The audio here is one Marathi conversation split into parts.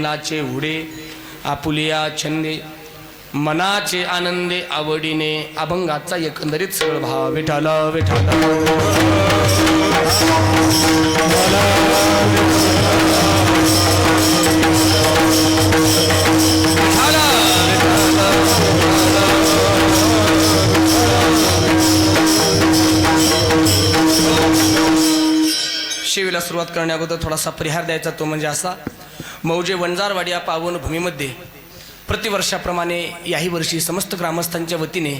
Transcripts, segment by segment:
मनाचे उडे आपुलिया छंदे मनाचे आनंदे आवडीने अभंगाचा एकंदरीत सगळं भाव विठाल विठाल शिवीला सुरुवात करण्याअगोदर थोडासा परिहार द्यायचा, तो म्हणजे असा. मौजे वंजारवाडी या पावन भूमीमध्ये प्रतिवर्षाप्रमाणे याही वर्षी समस्त ग्रामस्थांच्या वतीने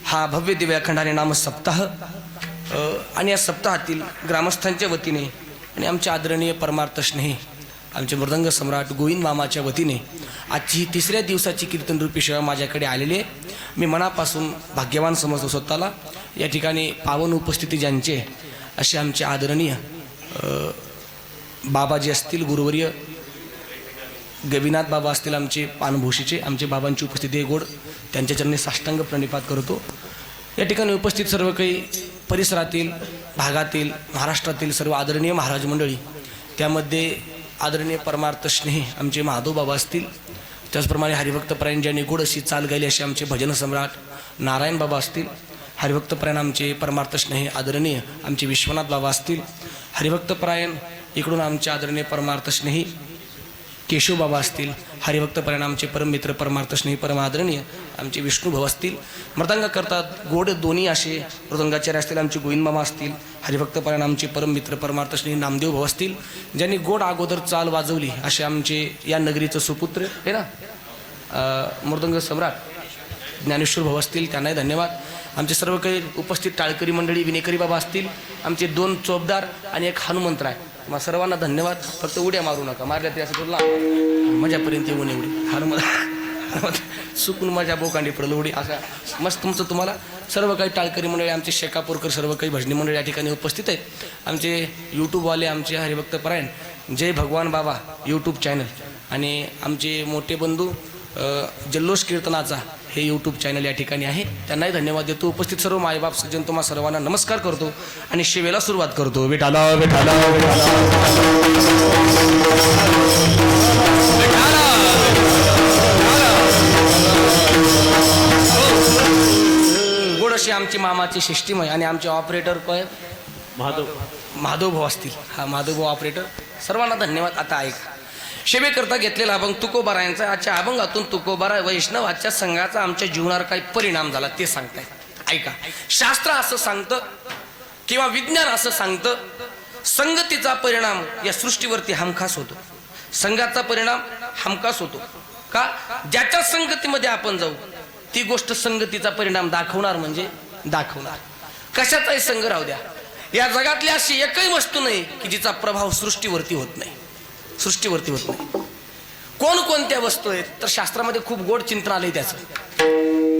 हा भव्य दिव्य अखंडाने नाम सप्ताह आणि या सप्ताहातील ग्रामस्थांच्या वतीने आणि आमचे आदरणीय परमार्थ स्नेही आमचे मृदंग सम्राट गोविंद मामाच्या वतीने आजची ही तिसऱ्या दिवसाची कीर्तनरूपी सेवा माझ्याकडे आलेली आहे. मी मनापासून भाग्यवान समजतो स्वतःला. या ठिकाणी पावन उपस्थिती ज्यांचे असे आमचे आदरणीय बाबाजी असतील, गुरुवर्य गविनाथ बाबा असतील, आमचे पानभूषीचे, आमचे बाबांची उपस्थिती आहे गोड, त्यांच्या चरणी साष्टांग प्रणिपात करतो. या ठिकाणी उपस्थित सर्व काही परिसरातील भागातील महाराष्ट्रातील सर्व आदरणीय महाराज मंडळी, त्यामध्ये आदरणीय परमार्थ स्नेही आमचे माधव बाबा असतील, त्याचप्रमाणे हरिभक्तपरायण ज्यांनी गोड अशी चाल गायली असे आमचे भजन सम्राट नारायण बाबा असतील, हरिभक्तपरायण आमचे परमार्थ स्नेही आदरणीय आमचे विश्वनाथ बाबा असतील, हरिभक्तपरायण इकडून आमचे आदरणीय परमार्थ स्नेही केशव बाबा असतील, हरिभक्तपरायण आमचे परममित्र परमार्थ स्नेही परम आदरणीय आमचे विष्णू भाऊ असतील, मृदंग करतात गोड दोन्ही असे मृदंगाचार्य असतील आमचे गोविंद मामा असतील, हरिभक्तपरायण आमचे परममित्र परमार्थ स्नेही नामदेव भाऊ असतील, ज्यांनी गोड अगोदर चाल वाजवली असे आमचे या नगरीचं सुपुत्र आहे ना मृदंग सम्राट ज्ञानेश्वर भाऊ असतील, त्यांनाही धन्यवाद. आमचे सर्व काही उपस्थित टाळकरी मंडळी विनेकरी बाबा असतील, आमचे 2 चोपदार आणि 1 हनुमंत्र आहे. मग सर्वांना धन्यवाद. फक्त उड्या मारू नका, मारल्या तरी असं तुला मजापर्यंत येऊन एवढी हनुमंत चुकून माझ्या बोकांडी पडलं उडी असा मस्त तुमचं तुम्हाला. सर्व काही टाळकरी मंडळी आमचे शेकापूरकर सर्व काही भजनी मंडळी या ठिकाणी उपस्थित आहेत. आमचे यूट्यूबवाले आमचे हरिभक्तपरायण जय भगवान बाबा यूट्यूब चॅनल आणि आमचे मोठे बंधू जल्लोष कीर्तनाचा हे यूट्यूब चॅनल या ठिकाणी आहे, त्यांनाही धन्यवाद देतो. उपस्थित सर्व मायबाप सज्जन तुम्हा सर्वांना नमस्कार करतो आणि सेवेला सुरुवात करतो. विठाला विठाला गोड अशी आमची मामाची शिष्टीमय आणि आमचे ऑपरेटर काय माधव भाऊ असतील. हा माधव भाऊ ऑपरेटर, सर्वांना धन्यवाद. आता ऐका, सेवेकरता घेतलेला अभंग तुकोबारायांचा. आजच्या अभंगातून तुकोबारा वैष्णवाच्या संघाचा आमच्या जीवनावर काही परिणाम झाला ते सांगताय. ऐका, शास्त्र असं सांगतं किंवा विज्ञान असं सांगतं, संगतीचा परिणाम या सृष्टीवरती हमखास होतो. संघाचा परिणाम हमखास होतो का? ज्याच्या संगतीमध्ये आपण जाऊ ती गोष्ट संगतीचा परिणाम दाखवणार म्हणजे दाखवणार. कशाचाही संघ राहू द्या, या जगातली अशी एकही वस्तू नाही की जिचा प्रभाव सृष्टीवरती होत नाही. सृष्टीवरती होत नाही. कोणकोणत्या वस्तू आहेत तर शास्त्रामध्ये खूप गोड चिंतन आलंय त्याचं.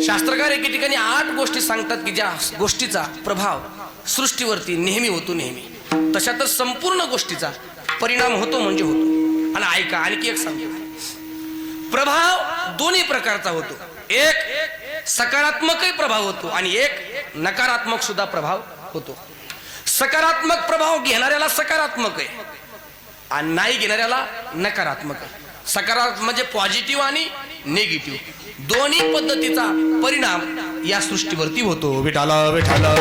शास्त्रकार एके ठिकाणी 8 गोष्टी सांगतात की ज्या गोष्टीचा प्रभाव सृष्टीवरती नेहमी होतो नेहमी. तशातच संपूर्ण गोष्टीचा परिणाम होतो म्हणजे होतो. आणि ऐका, आणखी एक सांगतो, प्रभाव दोन्ही प्रकारचा होतो. एक सकारात्मकही प्रभाव होतो आणि एक नकारात्मक सुद्धा प्रभाव होतो. सकारात्मक प्रभाव घेणाऱ्याला सकारात्मक आहे आणि नाही घेणाऱ्याला नकारात्मक आहे. सकारात्मक म्हणजे पॉझिटिव्ह आणि निगेटिव्ह दोन्ही पद्धतीचा परिणाम या सृष्टीवरती होतो. विठाला विठाला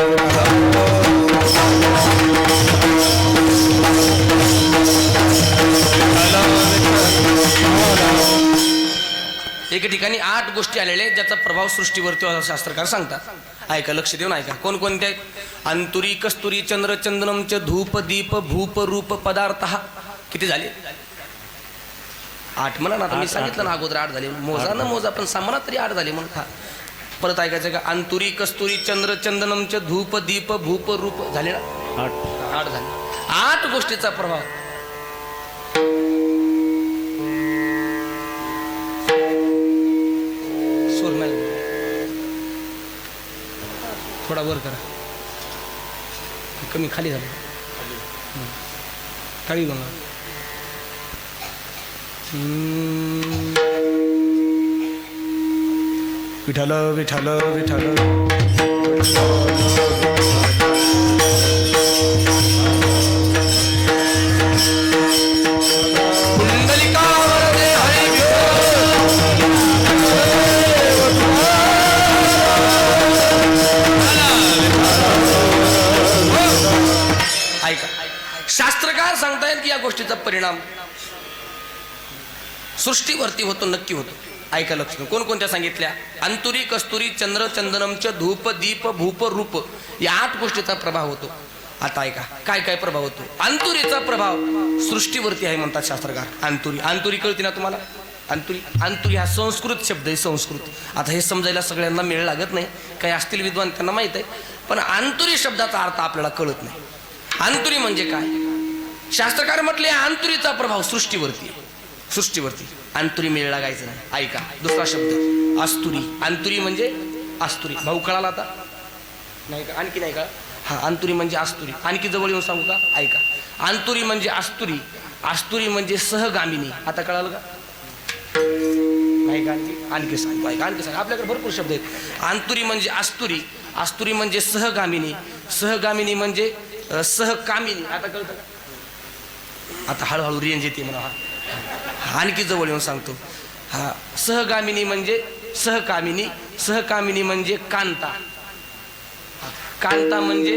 एके ठिकाणी 8 गोष्टी आलेल्या आहेत ज्याचा प्रभाव सृष्टीवरती शास्त्रकार सांगतात. ऐका, लक्ष देऊन ऐका. कोणकोणत्या आहेत? अंतुरी कस्तुरी चंद्र चंदनम च धूप दीप भूप रूप पदार्थ. किती झाले? 8 म्हणा ना. आता मी सांगितलं ना अगोदर 8 झाले. मोजा ना मोजा, पण सामना तरी 8 झाले म्हणून. परत ऐकायचं का? अंतुरी कस्तुरी चंद्र चंदनम च धूप दीप भूप रूप झाले ना 8 झाले. 8 गोष्टीचा प्रभाव. थोडा वर करा, कमी खाली झालं. खाली बघा. विठाल विठाल विठाल कुंडलिका वरदे हरी गोष्टीचा परिणाम सृष्टीवरती होतो, नक्की होतो. ऐका लक्ष. कोणकोणत्या सांगितल्या? अंतुरी, कस्तुरी, चंद्र, चंदनमच, धूप, दीप, भूप, रूप, या 8 गोष्टीचा प्रभाव होतो. आता ऐका काय काय प्रभाव होतो. अंतुरीचा प्रभाव सृष्टीवरती आहे म्हणतात शास्त्रकार. अंतुरी, अंतुरी कळते ना तुम्हाला? अंतुरी, अंतुरी हा संस्कृत शब्द आहे, संस्कृत. आता हे समजायला सगळ्यांना मेळ लागत नाही, काही असतील विद्वान त्यांना माहित आहे, पण अंतुरी शब्दाचा अर्थ आपल्याला कळत नाही. अंतुरी म्हणजे काय? शास्त्रकार म्हटले अंतुरीचा प्रभाव सृष्टीवरती, सृष्टीवरती. अंतुरी मेळ लागायचं नाही. ऐका दुसरा शब्द अस्तुरी. अंतुरी म्हणजे अस्तुरी. भाऊ कळाला आता? नाही का? आणखी नाही का? हा, अंतुरी म्हणजे अस्तुरी. आणखी जवळ येऊन सांगू का? ऐका. अंतुरी म्हणजे अस्तुरी, अस्तुरी म्हणजे सहगामिनी. आता कळालं का? नाही का? आणखी सांगू. ऐका आणखी सांग. आपल्याकडे भरपूर शब्द आहेत. अंतुरी म्हणजे अस्तुरी, अस्तुरी म्हणजे सहगामिनी, सहगामिनी म्हणजे सहकामिनी. आता कळतं का? आता हळूहळू रेंज येते म्हणा. आणखी जवळ येऊन सांगतो. हा, सहगामिनी म्हणजे सहकामिनी, सहकामिनी म्हणजे कांता, कांता म्हणजे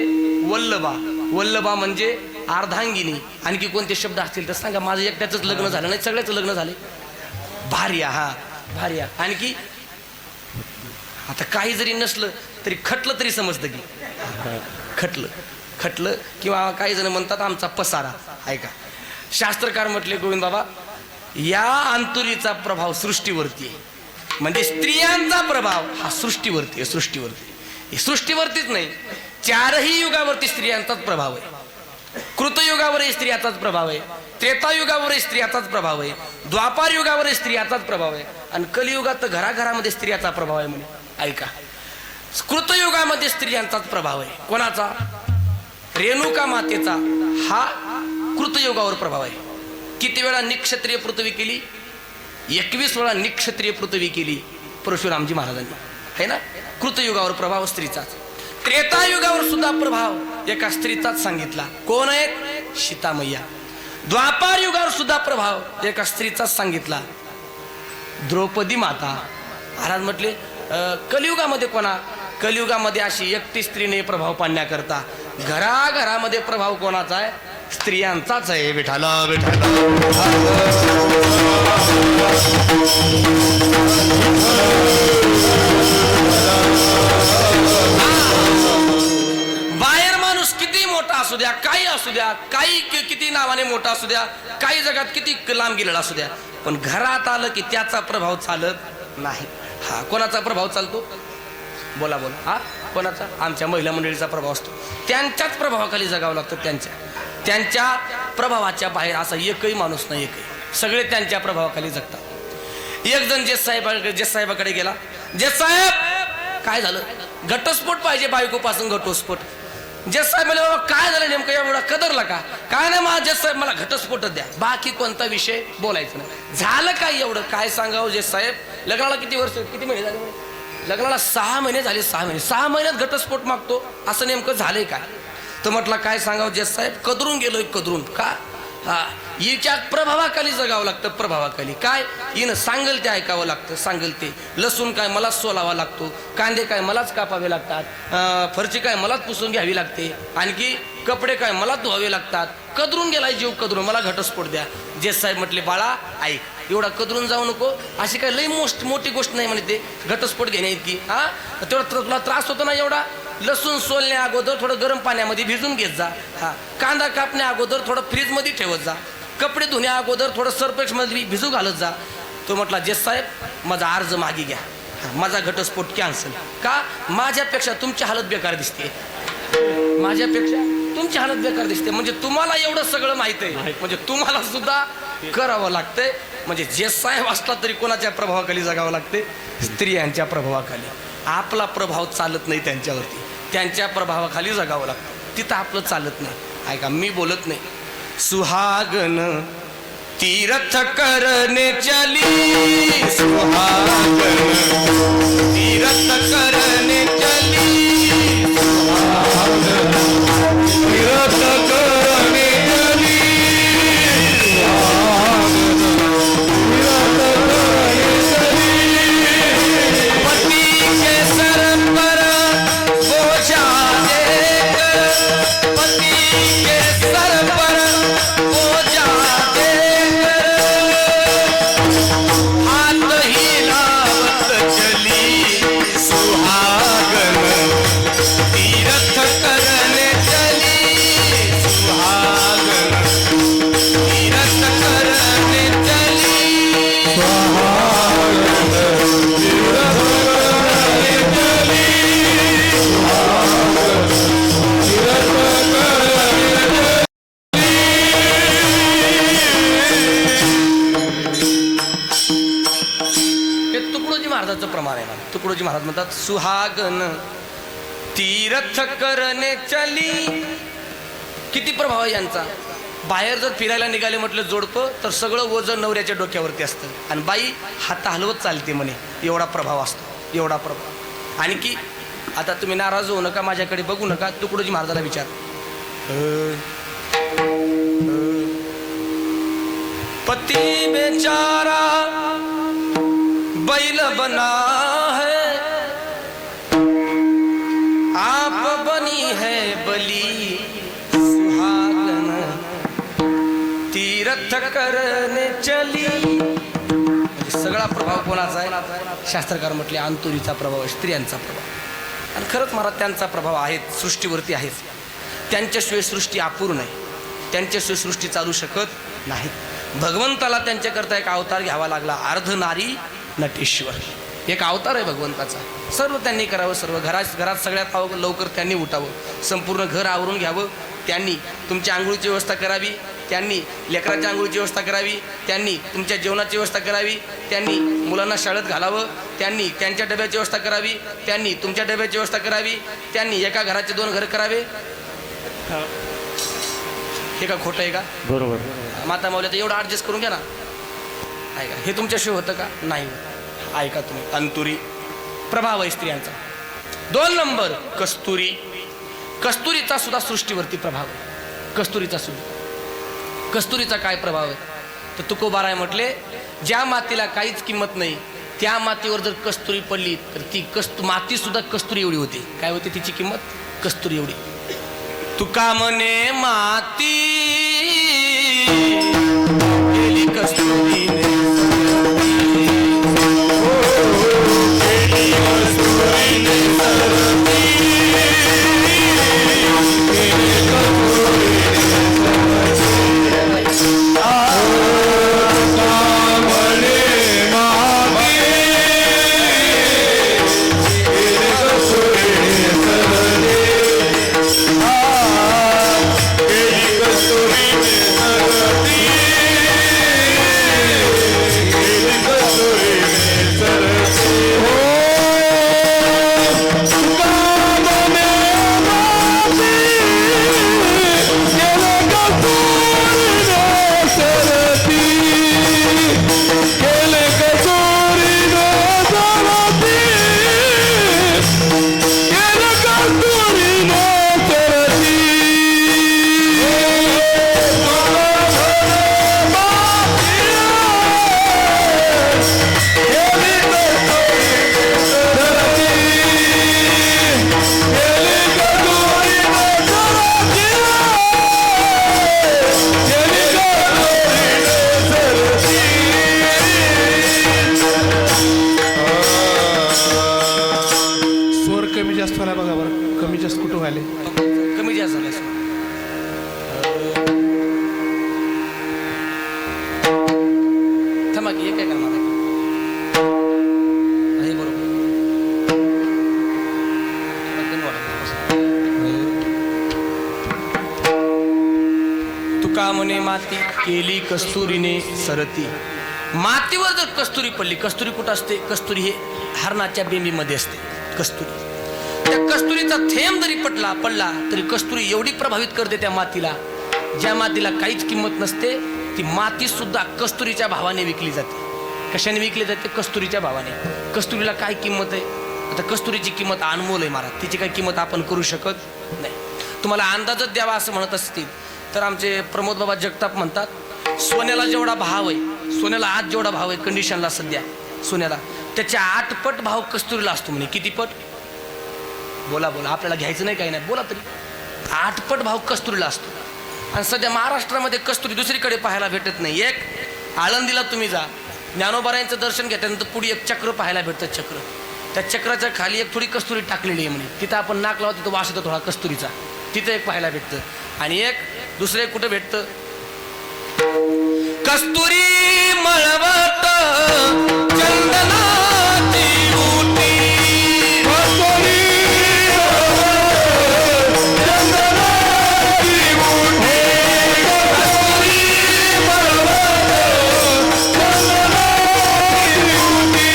वल्लभा, वल्लभा म्हणजे अर्धांगिनी. आणखी कोणते शब्द असतील तर सांगा. माझं एकट्याच लग्न झालं नाही, सगळ्याच लग्न झाले. भार्या, हा भार्या. आणखी आता काही जरी नसलं तरी खटलं तरी समजतं की खटलं, खटलं. किंवा काही जण म्हणतात आमचा पसारा. ऐका शास्त्रकार म्हटले गोविंद बाबा, या अंतुरीचा प्रभाव सृष्टीवरती आहे. म्हणजे स्त्रियांचा प्रभाव हा सृष्टीवरती आहे, सृष्टीवरती. सृष्टीवरतीच नाही, 4ही युगावरती स्त्रियांचाच प्रभाव आहे. कृतयुगावरही स्त्रियाचाच प्रभाव आहे, त्रेतायुगावरही स्त्रियाचाच प्रभाव आहे, द्वापार युगावरही स्त्रियाचाच प्रभाव आहे, आणि कलियुगात तर घराघरामध्ये स्त्रियाचा प्रभाव आहे म्हणे. ऐका कृतयुगामध्ये स्त्रियांचाच प्रभाव आहे. कोणाचा? रेणुका मातेचा हा कृतयुगावर प्रभाव आहे. किती वेळा निक्षत्रिय पृथ्वी केली? 21 वेळा निक्षत्रिय पृथ्वी केली परशुरामजी महाराजांनी, है ना? कृतयुगावर प्रभाव स्त्रीचाच. त्रेतायुगावर सुद्धा प्रभाव एका स्त्रीचाच सांगितला. कोण आहे? सीतामय्या. द्वापार युगावर सुद्धा प्रभाव एका स्त्रीचाच सांगितला, द्रौपदी माता. महाराज म्हटले कलियुगामध्ये कोणा? कलियुगामध्ये अशी एकटी स्त्रीने प्रभाव पाडण्याकरता घराघरामध्ये प्रभाव कोणाचा आहे? स्त्रियांचाच आहे. विठाला विठाला. बाहेर माणूस किती मोठा असू द्या, काही असू द्या, काही किती नावाने मोठा असू द्या, काही जगात किती लांब गेलेला असू द्या, पण घरात आलं की त्याचा प्रभाव चालत नाही. हा, कोणाचा प्रभाव चालतो? बोला बोला. हा, कोणाचा? आमच्या महिला मंडळीचा प्रभाव असतो. त्यांच्याच प्रभावाखाली जगावं लागतं. त्यांच्या प्रभावाच्या बाहेर असा एकही माणूस नाही, एकही. सगळे त्यांच्या प्रभावाखाली जगतात. एक जण जेस साहेबाकडे गेला. जेस साहेब काय झालं? घटस्फोट पाहिजे बायकोपासून, घटस्फोट. जेस साहेब मला, बाबा काय झालं नेमकं? एवढा कदरला का? काय नाही माझा जेस साहेब, मला घटस्फोटच द्या, बाकी कोणता विषय बोलायचं नाही. झालं काय एवढं? काय सांगावं जेस साहेब? लग्नाला किती वर्ष, किती महिने झाले? लग्नाला 6 महिने झाले. 6 महिने, 6 महिन्यात घटस्फोट मागतो, असं नेमकं झालंय काय? तर म्हटलं काय सांगावं जेस साहेब? कदरून गेलोय, कदरून. का? हा, हिच्या प्रभावाखाली जगावं लागतं, प्रभावाखाली. काय? हिनं सांगल ते ऐकावं लागतं, सांगल ते. लसूण काय मलाच सोलावा लागतो, कांदे काय मलाच कापावे लागतात, फरची काय मलाच पुसून घ्यावी लागते, आणखी कपडे काय मलाच धुवावे लागतात. कदरून गेलाय जीव, कदरून. मला घटस्फोट द्या. जेस साहेब म्हटले बाळा ऐक, एवढा कदरून जाऊ नको, अशी काय लई मोठी गोष्ट नाही म्हणे ते घटस्फोट घेण्या इतकी. हा, तेवढा तुला त्रास होतो ना एवढा? लसूण सोलण्या अगोदर थोडं गरम पाण्यामध्ये भिजून घेत जा. हा, कांदा कापण्या अगोदर थोडं फ्रीजमध्ये ठेवत जा. कपडे धुण्या अगोदर थोडं सरपेक्षमध्ये भिजू घालत जा. तो म्हटला जेस साहेब माझा अर्ज मागे घ्या, माझा घटस्फोट कॅन्सल. का? माझ्यापेक्षा तुमची हालत बेकार दिसते, माझ्यापेक्षा तुमची हालत बेकार दिसते. म्हणजे तुम्हाला एवढं सगळं माहित आहे, म्हणजे तुम्हाला सुद्धा करावं लागतंय. म्हणजे जेस साहेब असला तरी कोणाच्या प्रभावाखाली जगावं लागते? स्त्रियांच्या प्रभावाखाली. आपला प्रभाव चालत नाही त्यांच्यावरती, त्यांच्या प्रभावाखाली जगावं लागतं. तिथं आपलं चालत नाही. ऐका मी बोलत नाही. सुहागन तीर्थ करणे चली, सुहागन तीर्थ करणे चली, सुहागन तीर्थ करणे चली, सुहागन तीर्थ करणे चली. पति के सर पर बोझा देकर, पति के सर पर बोझा महाराजाचं प्रमाण आहे ना. तुकडोजी महाराज म्हणतात, सुहागन तीर्थ करणे चली. किती प्रभाव आहे यांचा. बाहेर जर फिरायला निघाले म्हटलं जोडपं, तर सगळं वजन नवऱ्याच्या डोक्यावरती असतं आणि बाई हात हलवत चालते म्हणे. एवढा प्रभाव असतो, एवढा प्रभाव. आणखी आता तुम्ही नाराज होऊ नका, माझ्याकडे बघू नका, तुकडोजी महाराजाला विचार. पति बेचारा बैल बना है, आप बनी है बली, सुहागन तीर्थ करने चली. सगळा प्रभाव कोणाचा आहे. शास्त्रकार म्हटले अंतुरीचा प्रभाव, स्त्रियांचा प्रभाव. आणि खरंच महाराज त्यांचा प्रभाव आहे सृष्टीवरती आहेच. त्यांच्याशिवाय सृष्टी अपूर्ण आहे, त्यांच्याशिवाय सृष्टी चालू शकत नाही. भगवंताला त्यांच्याकरता एक अवतार घ्यावा लागला. अर्ध नारी नटेश्वर एक अवतार आहे भगवंताचा. सर्व त्यांनी करावं, सर्व घरात सगळ्यात लवकर त्यांनी उठावं, संपूर्ण घर आवरून घ्यावं. त्यांनी तुमच्या आंघोळीची व्यवस्था करावी, त्यांनी लेकराच्या आंघोळीची व्यवस्था करावी, त्यांनी तुमच्या जेवणाची व्यवस्था करावी, त्यांनी मुलांना शाळेत घालावं, त्यांनी त्यांच्या डब्याची व्यवस्था करावी, त्यांनी तुमच्या डब्याची व्यवस्था करावी, त्यांनी एका घराचे 2 घर करावे. हे का खोटं आहे का. बरोबर. माता माऊली तर एवढं ॲडजस्ट करून घ्या ना. ऐका, हे तुमच्याशिवाय होतं का. नाही. ऐका तुम्ही, अंतुरी प्रभाव आहे स्त्रियांचा. 2 नंबर कस्तुरी. कस्तुरीचा सुद्धा सृष्टीवरती प्रभाव आहे. कस्तुरीचा सुद्धा. कस्तुरीचा काय प्रभाव आहे तर तुकोबाराय म्हटले, ज्या मातीला काहीच किंमत नाही त्या मातीवर जर कस्तुरी पडली तर ती माती सुद्धा कस्तुरी एवढी होती. काय होती तिची किंमत. कस्तुरी एवढी. तुका म्हणे माती गेली कस्तुरीने, कमी जास्त झालं. थांबा की एक काय करणार आहे बरोबर. तुका म्हणे माती केली कस्तुरीने सरती. मातीवर जर कस्तुरी पडली, कस्तुरी कुठं असते. कस्तुरी हे हरणाच्या बेंबीमध्ये असते. कस्तुरी, त्या कस्तुरीचा थेंब जरी पडला तरी कस्तुरी एवढी प्रभावित करते त्या मातीला. ज्या मातीला काहीच किंमत नसते ती माती सुद्धा कस्तुरीच्या भावाने विकली जाते. कशाने विकली जाते. कस्तुरीच्या भावाने. कस्तुरीला काय किंमत आहे. आता कस्तुरीची किंमत अनमोल आहे महाराज. तिची काय किंमत आपण करू शकत नाही. तुम्हाला अंदाजच द्यावा असं म्हणत असतील तर आमचे प्रमोद बाबा जगताप म्हणतात, सोन्याला जेवढा भाव आहे, सोन्याला आज जेवढा भाव आहे कंडिशनला सध्या सोन्याला, त्याच्या 8 पट भाव कस्तुरीला असतो म्हणे. किती पट. बोला आपल्याला घ्यायचं नाही काही नाही, बोला तरी. 8 पट भाव कस्तुरीला असतो. आणि सध्या महाराष्ट्रामध्ये कस्तुरी दुसरीकडे पाहायला भेटत नाही. एक आळंदीला तुम्ही जा, ज्ञानोबारायांचं दर्शन घेतल्यानंतर पुढे एक चक्र पाहायला भेटतं. चक्र, त्या चक्राच्या खाली एक थोडी कस्तुरी टाकलेली आहे म्हणे. तिथं आपण नाक लावतो तिथं वास येतो थोडा कस्तुरीचा. तिथं एक पाहायला भेटतं. आणि एक दुसरं कुठं भेटतं. कस्तुरी मळवट चंदनाची उटी, कस्तुरी चंदनाची उटी, कस्तुरी मळवट चंदनाची उटी.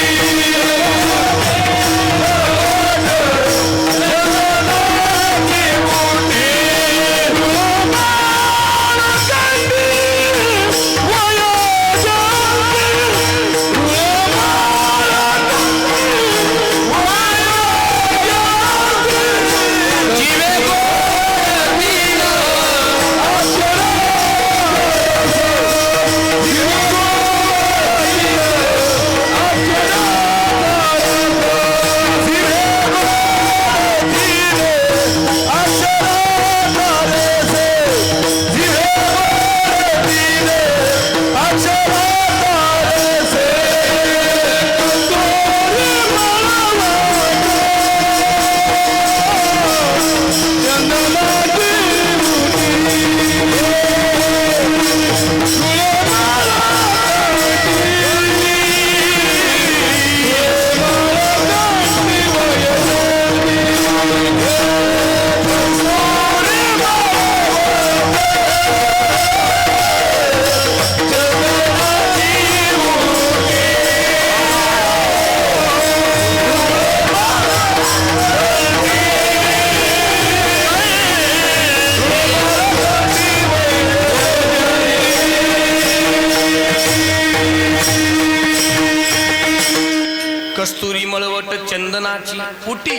कस्तुरी मळवट चंदनाची पुटी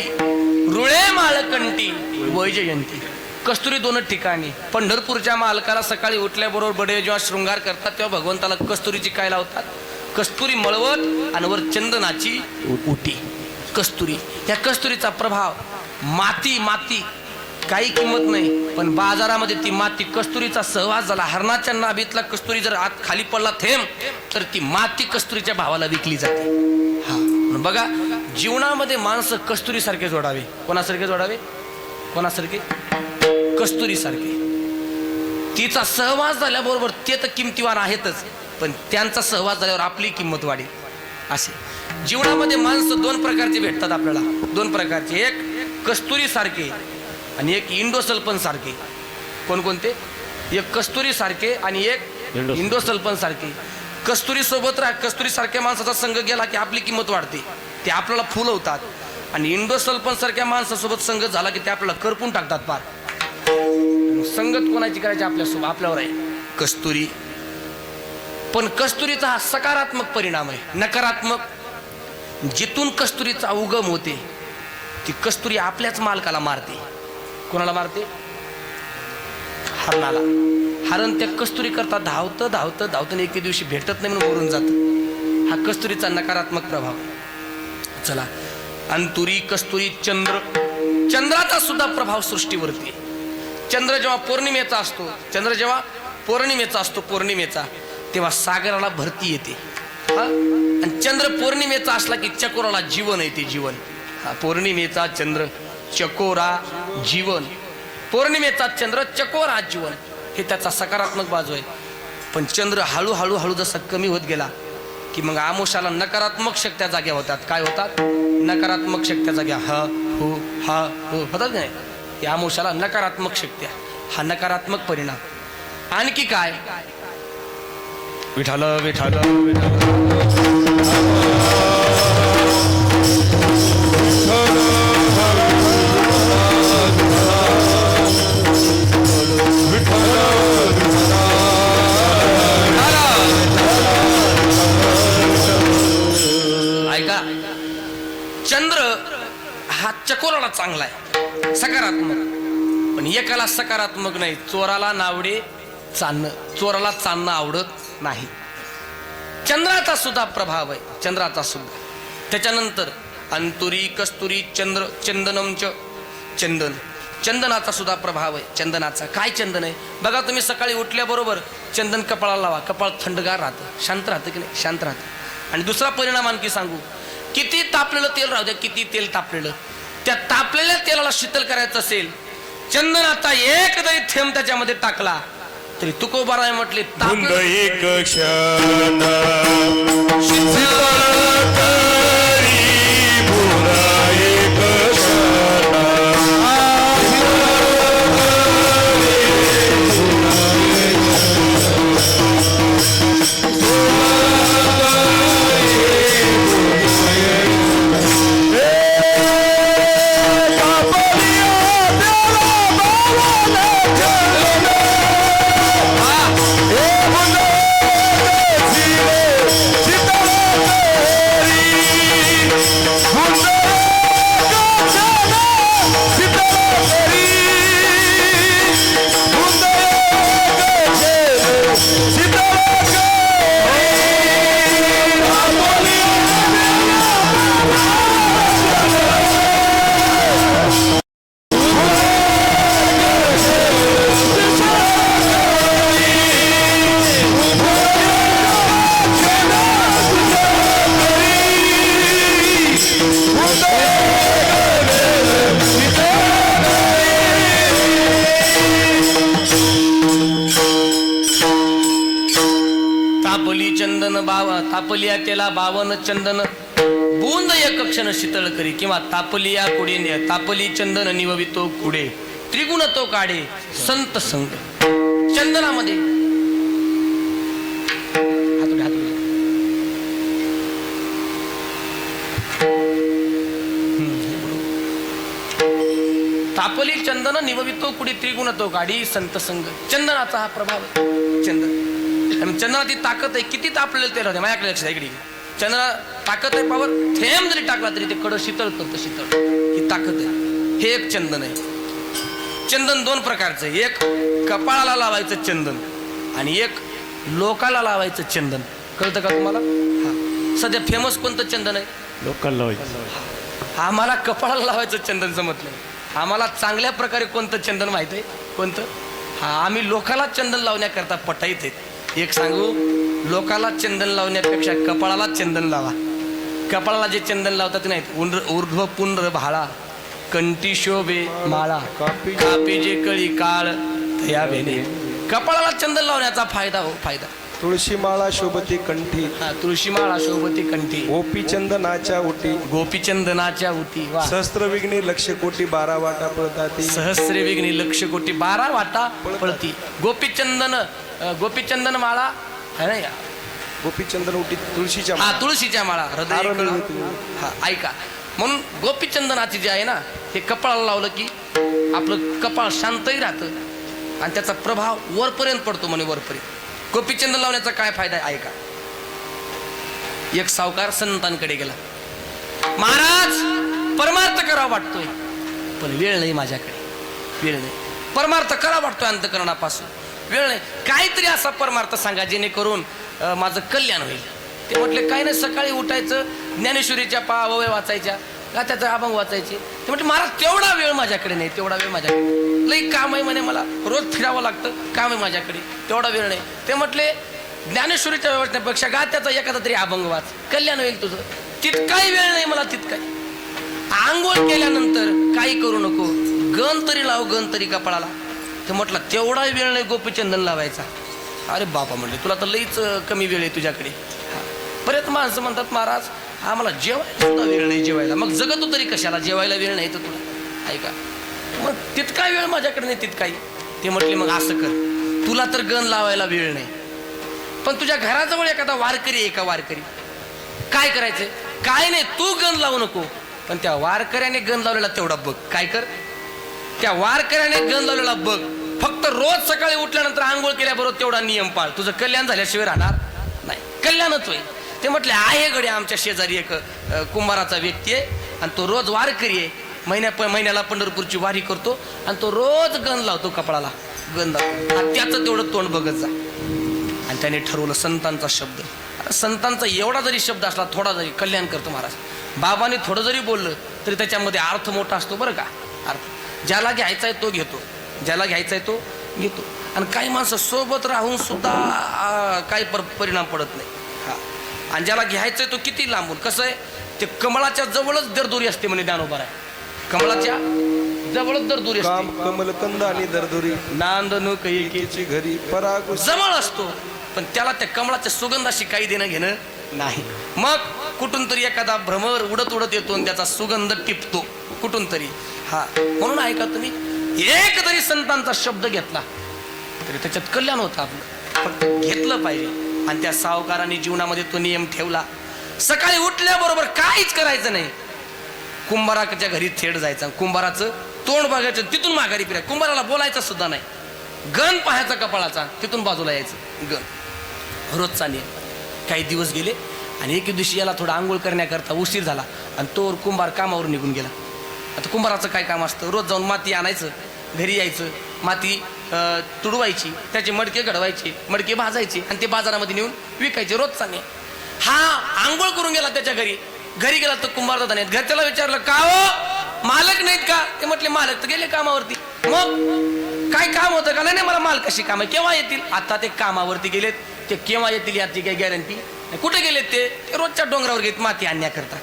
रुळे माळकंटी वैजयंती. कस्तुरी दोनच ठिकाणी. पंढरपूरच्या मालकाला सकाळी उठल्याबरोबर बडे जेव्हा शृंगार करतात तेव्हा भगवंताला कस्तुरीची काय लावतात? कस्तुरी मळवट आणि वर चंदनाची उटी. कस्तुरी, या कस्तुरीचा प्रभाव. माती माती काही किंमत नाही, पण बाजारामध्ये ती माती कस्तुरीचा सहवास झाला. हरणाच्या नाभीतला कस्तुरी जर आत खाली पडला थेंब तर ती माती कस्तुरीच्या भावाला विकली जाते. हा बघा, जीवनामध्ये माणसं कस्तुरीसारखे जोडावे. कोणासारखे जोडावे? कोणासारखे? कस्तुरीसारखे. तिचा सहवास झाल्याबरोबर ते तर किमतीवान आहेतच, पण त्यांचा सहवास झाल्यावर आपली किंमत वाढेल. असे जीवनामध्ये माणसं दोन प्रकारचे भेटतात आपल्याला. दोन प्रकारचे, एक कस्तुरी सारखे आणि एक इंडोसल्फन सारखे. कोणकोणते? एक कस्तुरी सारखे आणि एक इंडोसल्फन सारखे. कस्तुरी सोबत राहा, कस्तुरी सारख्या माणसाचा संघ गेला की आपली किंमत वाढते, ते आपल्याला फुलवतात. आणि इंडोसल्फन सारख्या माणसासोबत संगत झाला की ते आपल्याला करपून टाकतात. पार संगत कोणाची करायची? आपल्यासोबत, आपल्यावर आहे. कस्तुरी. पण कस्तुरीचा हा सकारात्मक परिणाम आहे. नकारात्मक, जिथून कस्तुरीचा उगम होते ती कस्तुरी आपल्याच मालकाला मारते. कोणाला मारते? हरणाला. हरण त्या कस्तुरी करता धावतं धावतं धावतं एके दिवशी भेटत नाही म्हणून मरून जातं. हा कस्तुरीचा नकारात्मक प्रभाव. चला, अंतुरी कस्तुरी चंद्र. चंद्राचा सुद्धा प्रभाव सृष्टीवरती. चंद्र जेव्हा पौर्णिमेचा असतो, चंद्र जेव्हा पौर्णिमेचा असतो, पौर्णिमेचा, तेव्हा सागराला भरती येते. आणि चंद्र पौर्णिमेचा असला की चकोराला जीवन येते. जीवन. हा पौर्णिमेचा चंद्र चकोरा जीवन. पौर्णिमेचा चंद्र चकोरा जीवन, हे त्याचा सकारात्मक बाजू आहे. पण चंद्र हळूहळू हळू जसा कमी होत गेला की मग आमोशाला नकारात्मक शक्त्या जाग्या होतात. काय होतात? नकारात्मक शक्त्या जाग्या. ह हो हा हो होतात नाही. या आमोशाला नकारात्मक शक्त्या. हा नकारात्मक परिणाम. आणखी काय? विठाल विठाल ऐका, चंद्र हा चकोराला चांगला आहे, सकारात्मक. पण एकाला सकारात्मक नाही. चोराला नावडे चांदणं. चोराला चांदणं आवडत नाही. चंद्राचा सुद्धा प्रभाव आहे. चंद्राचा सुद्धा. त्याच्यानंतर अंतुरी कस्तुरी चंद्र चंदनमच चंदन. चंदनाचा सुद्धा प्रभाव आहे. चंदनाचा काय चंदन आहे बघा. तुम्ही सकाळी उठल्याबरोबर चंदन कपाळाला लावा. कपाळ थंडगार राहतं, शांत राहतं की नाही? शांत राहतं. आणि दुसरा परिणाम आणखी सांगू. किती तापलेलं तेल राहू द्या, किती तेल तापलेलं, त्या तापलेल्या तेलाला शीतल करायचं असेल, चंदनाचा एक जरी थेंब त्याच्यामध्ये टाकला तरी तुकोबाराय म्हटले एक क्षण तापलिया तेला बावन चंदन बूंद एक क्षण शीतळ करी. किंवा तापलिया कुडे तापली चंदन निववितो कुडे त्रिगुण तो काढे संत संग. चंदनामध्ये तापली चंदन निववितो कुडे त्रिगुण तो काढी संत संग. चंदनाचा हा प्रभाव. चंदन चंदनाची ताकद आहे. किती तापलेलं तेल होते माझ्याकडे लक्ष. इकडे चंद्र ताकद आहे पावर, थेंब जरी टाकला तरी ते कडं शीतळ करतं, शीतळ ही ताकद आहे. हे एक चंदन आहे. चंदन दोन प्रकारचं आहे. एक कपाळाला लावायचं चंदन आणि एक लोकाला लावायचं चंदन. कळतं का तुम्हाला? हा सध्या फेमस कोणतं चंदन आहे? लोकल लावायचं. आम्हाला कपाळाला लावायचं चंदन जमत नाही. आम्हाला चांगल्या प्रकारे कोणतं चंदन माहित आहे? कोणतं? हा आम्ही लोकाला चंदन लावण्याकरता पटाईत आहेत. एक सांगू, लोकाला चंदन लावण्यापेक्षा कपाळाला चंदन लावा. कपाळाला जे चंदन लावतात नाहीत, ऊर्ध्व पुंड्र भाळा, कंठी शोभे माळा, कापी जे कळी काळ या वेणे. कपाळाला चंदन लावण्याचा फायदा हो फायदा. तुळशी माळा शोभती कंठी, हा तुळशी माळा शोभती कंठी, गोपी चंदनाच्या उटी, गोपीचंदनाच्या उती. वा सहस्त्र विघ्ने लक्ष कोटी 12 वाटा पळताती, सहस्रे विघ्ने लक्ष कोटी 12 वाटा पळती. गोपीचंदन माळा है ना? गोपी चंदन उटी तुळशीच्या हा तुळशीच्या माळा हृदय हार कळा. मिळवती. हा ऐका, म्हणून गोपीचंदनाची जे आहे ना, हे कपाळाला लावलं की आपलं कपाळ शांतही राहतं आणि त्याचा प्रभाव वरपर्यंत पडतो. म्हणे वरपर्यंत. गोपीचंदन लावण्याचा काय फायदा आहे ऐका. एक सावकार संतांकडे गेला. महाराज, परमार्थ करावा वाटतोय पण वेळ नाही माझ्याकडे, वेळ नाही. परमार्थ करा वाटतोय अंतःकरणापासून, वेळ नाही. काहीतरी असा परमार्थ सांगा जेणेकरून माझं कल्याण होईल. ते म्हटले काय नाही, सकाळी उठायचं, ज्ञानेश्वरीच्या ओव्या वाचायच्या, त्याचा अभंग वाचायचे. ते म्हटले महाराज तेवढा वेळ माझ्याकडे नाही, तेवढा वेळ माझ्याकडे लई काम आहे म्हणे, मला रोज फिरावं लागतं, काम आहे माझ्याकडे, तेवढा वेळ नाही. ते म्हटले ज्ञानेश्वरीच्या वाचण्यापेक्षा त्याचा एखादा तरी अभंग वाच, कल्याण होईल तुझं. तितकाही वेळ नाही मला, तितकाही. आंघोळ केल्यानंतर काही करू नको, गण तरी लाव, गण तरी कपाळाला. ते म्हटलं तेवढा वेळ नाही गोपीचंदन लावायचा. अरे बाबा म्हणले, तुला तर लईच कमी वेळ आहे तुझ्याकडे. बरेच माणसं म्हणतात महाराज आम्हाला जेवायला सुद्धा वेळ नाही, जेवायला. मग जगतो तरी कशाला, जेवायला वेळ नाही तर तुला? ऐका, मग तितका वेळ माझ्याकडे नाही, तितकाही. ते म्हटले मग असं कर, तुला तर गण लावायला वेळ नाही, पण तुझ्या घराजवळ एखादा वारकरी आहे का? वारकरी काय करायचंय? काय नाही, तू गण लावू नको, पण त्या वारकऱ्याने गण लावलेला तेवढा बघ. काय कर, त्या वारकऱ्याने गण लावलेला बघ. फक्त रोज सकाळी उठल्यानंतर आंघोळ केल्याबरोबर तेवढा नियम पाळ, तुझं कल्याण झाल्याशिवाय राहणार नाही, कल्याणच होईल. ते म्हटले आहे गडे, आमच्या शेजारी एक कुंभाराचा व्यक्ती आहे आणि तो रोज वारकरी आहे. महिन्याला पंढरपूरची वारी करतो आणि तो रोज गण लावतो, कपाळाला गण लावतो. त्याचं तेवढं तोंड बघत जा. आणि त्याने ठरवलं संतांचा शब्द. संतांचा एवढा जरी शब्द असला, थोडा जरी, कल्याण करतो महाराज. बाबाने थोडं जरी बोललं तरी त्याच्यामध्ये अर्थ मोठा असतो बरं का. अर्थ ज्याला घ्यायचा आहे तो घेतो, ज्याला घ्यायचा आहे तो घेतो. आणि काही माणसं सोबत राहून सुद्धा काही परिणाम पडत नाही. हा, आणि ज्याला घ्यायचंय तो किती लांबून. कसं आहे, ते कमळाच्या जवळच दरदुरी असते म्हणे ज्ञानोबा आहे. कमळाच्या जवळच दरदुरी काम असते. कमलकंद आणि दरदुरी, नांदणू कैकेची घरी पराग जवळ असतो, पण त्याला त्या कमळाच्या सुगंधाशी काही देणं घेणं नाही. मग कुठून तरी एखादा भ्रमर उडत उडत येतो आणि त्याचा सुगंध टिपतो कुठून तरी. हा, म्हणून ऐका तुम्ही, एक जरी संतांचा शब्द घेतला तरी त्याच्यात कल्याण होतं आपलं. फक्त घेतलं पाहिजे. आणि त्या सावकाराने जीवनामध्ये तो नियम ठेवला. सकाळी उठल्याबरोबर काहीच करायचं नाही, कुंभाराच्या घरी थेट जायचं, कुंभाराचं तोंड बघायचं, तिथून माघारी फिरायचं. कुंभाराला बोलायचं सुद्धा नाही, गण पाहायचा कपाळाचा, तिथून बाजूला यायचं. गण रोजचा नियम. काही दिवस गेले आणि एके दिवशी याला थोडा आंघोळ करण्याकरता उशीर झाला आणि तो कुंभार कामावर निघून गेला. आता कुंभाराचं काय काम असतं, रोज जाऊन माती आणायचं, घरी यायचं, माती तुडवायची, त्याचे मडके घडवायचे, मडके भाजायचे आणि ते बाजारामध्ये नेऊन विकायचे. रोजचा नियम. हा आंघोळ करून गेला त्याच्या घरी. घरी गेला तर कुंभार दादा नाहीत. घरच्याला विचारलं का हो, मालक नाहीत का? ते म्हटले मालक तर गेले कामावरती. मग काय काम होतं का? नाही मला मालकाशी काम आहे. केव्हा येतील? आता ते कामावरती गेलेत, ते केव्हा येतील याची काही गॅरंटी. कुठे गेलेत ते? रोजच्या डोंगरावर गेलेत माती आणण्याकरता.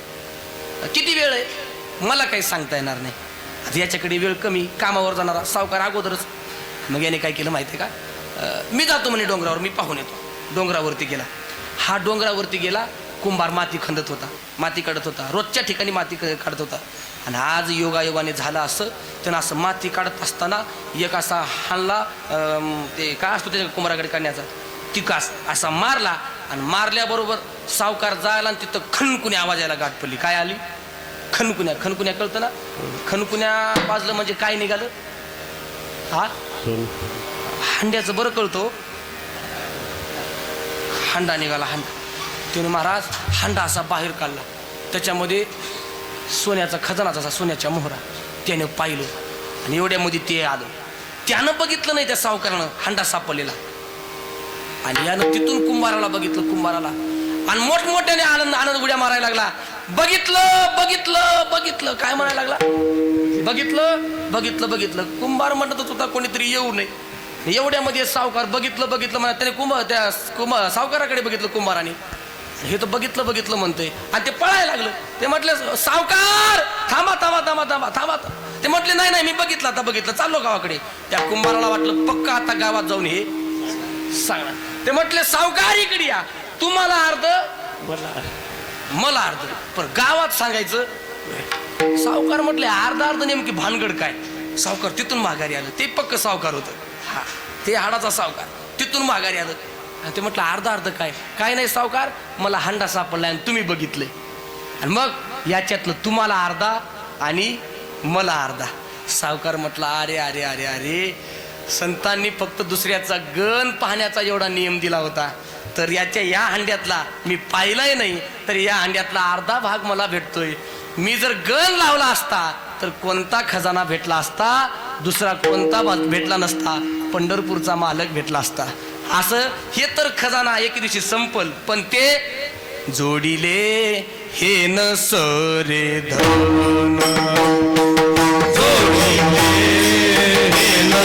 किती वेळ आहे मला काही सांगता येणार नाही. आता याच्याकडे वेळ कमी, कामावर जाणारा सावकार अगोदरच. मग याने काय केलं माहिती आहे का, मी जातो म्हणे डोंगरावर, मी पाहून येतो. डोंगरावरती गेला. हा डोंगरावरती गेला, कुंभार माती खंदत होता, माती काढत होता, रोजच्या ठिकाणी माती काढत होता. आणि आज योगायोगाने झालं असं, त्यानं असं माती काढत असताना एक असा हाणला, ते काय असतो त्याच्या कुंभाराकडे काढण्याचा, तिकास असा मारला. आणि मारल्याबरोबर सावकार जायला आणि तिथं खणकुनी आवाज यायला गाठ पडली. काय आली? खणकुन्या. खणकुन्या कळतं ना? खणकुन्या वाजलं म्हणजे काय निघालं? हा, हांड्याचं बरं कळतो. हांडा निघाला, हांडा. त्याने महाराज हांडा असा बाहेर काढला, त्याच्यामध्ये सोन्याचा खजानाचा असा सोन्याच्या मोहरा त्याने पाहिलं आणि एवढ्यामध्ये ते आलं. त्यानं बघितलं नाही त्या सावकारानं हांडा सापडलेला आणि यानं तिथून कुंभाराला बघितलं, कुंभाराला आणि मोठमोठ्याने आनंद आनंद उड्या मारायला लागला. बघितलं बघितलं बघितलं काय म्हणायला लागला, बघितलं बघितलं बघितलं. कुंभार म्हणत होता कोणीतरी येऊ नये. एवढ्यामध्ये सावकार बघितलं बघितलं म्हणा, त्याने त्या सावकाराकडे बघितलं कुंभाराने. हे तर बघितलं बघितलं म्हणतोय आणि ते पळायला लागलं. ते म्हटले सावकार थांबा थांबा थांबा थांबा थांबा. ते म्हटले नाही नाही मी बघितलं आता बघितलं, चाललो गावाकडे. त्या कुंभाराला वाटलं पक्का आता गावात जाऊन हे सांगणार. ते म्हटले सावकार इकडे या, तुम्हाला अर्ध मला अर्ध, पण गावात सांगायचं. सावकार म्हटले अर्ध अर्ध नेमकी भानगड काय. सावकार तिथून माघारी आलं. ते पक्क सावकार होतं, हा ते हाडाचा सावकार. तिथून माघारी आलं आणि ते म्हटलं अर्ध अर्ध काय. काय नाही सावकार, मला हांडा सापडला आणि तुम्ही बघितलंय आणि मग याच्यातलं तुम्हाला अर्धा आणि मला अर्धा. सावकार म्हटला अरे अरे अरे अरे, संतांनी फक्त दुसऱ्याचा गण पाहण्याचा एवढा नियम दिला होता, तर या हांड्यातला मी पाहिलाय नाही, तर या हांड्यातला अर्धा भाग मला भेटतोय. मी जर गण लावला असता तर कोणता खजाना भेटला असता, दुसरा कोणता भेटला नसता, पंढरपूरचा मालक भेटला असता. असं हे तर खजाना एक दिवशी संपल, पण ते जोडिले हे न सरे धन, जोडिले हे न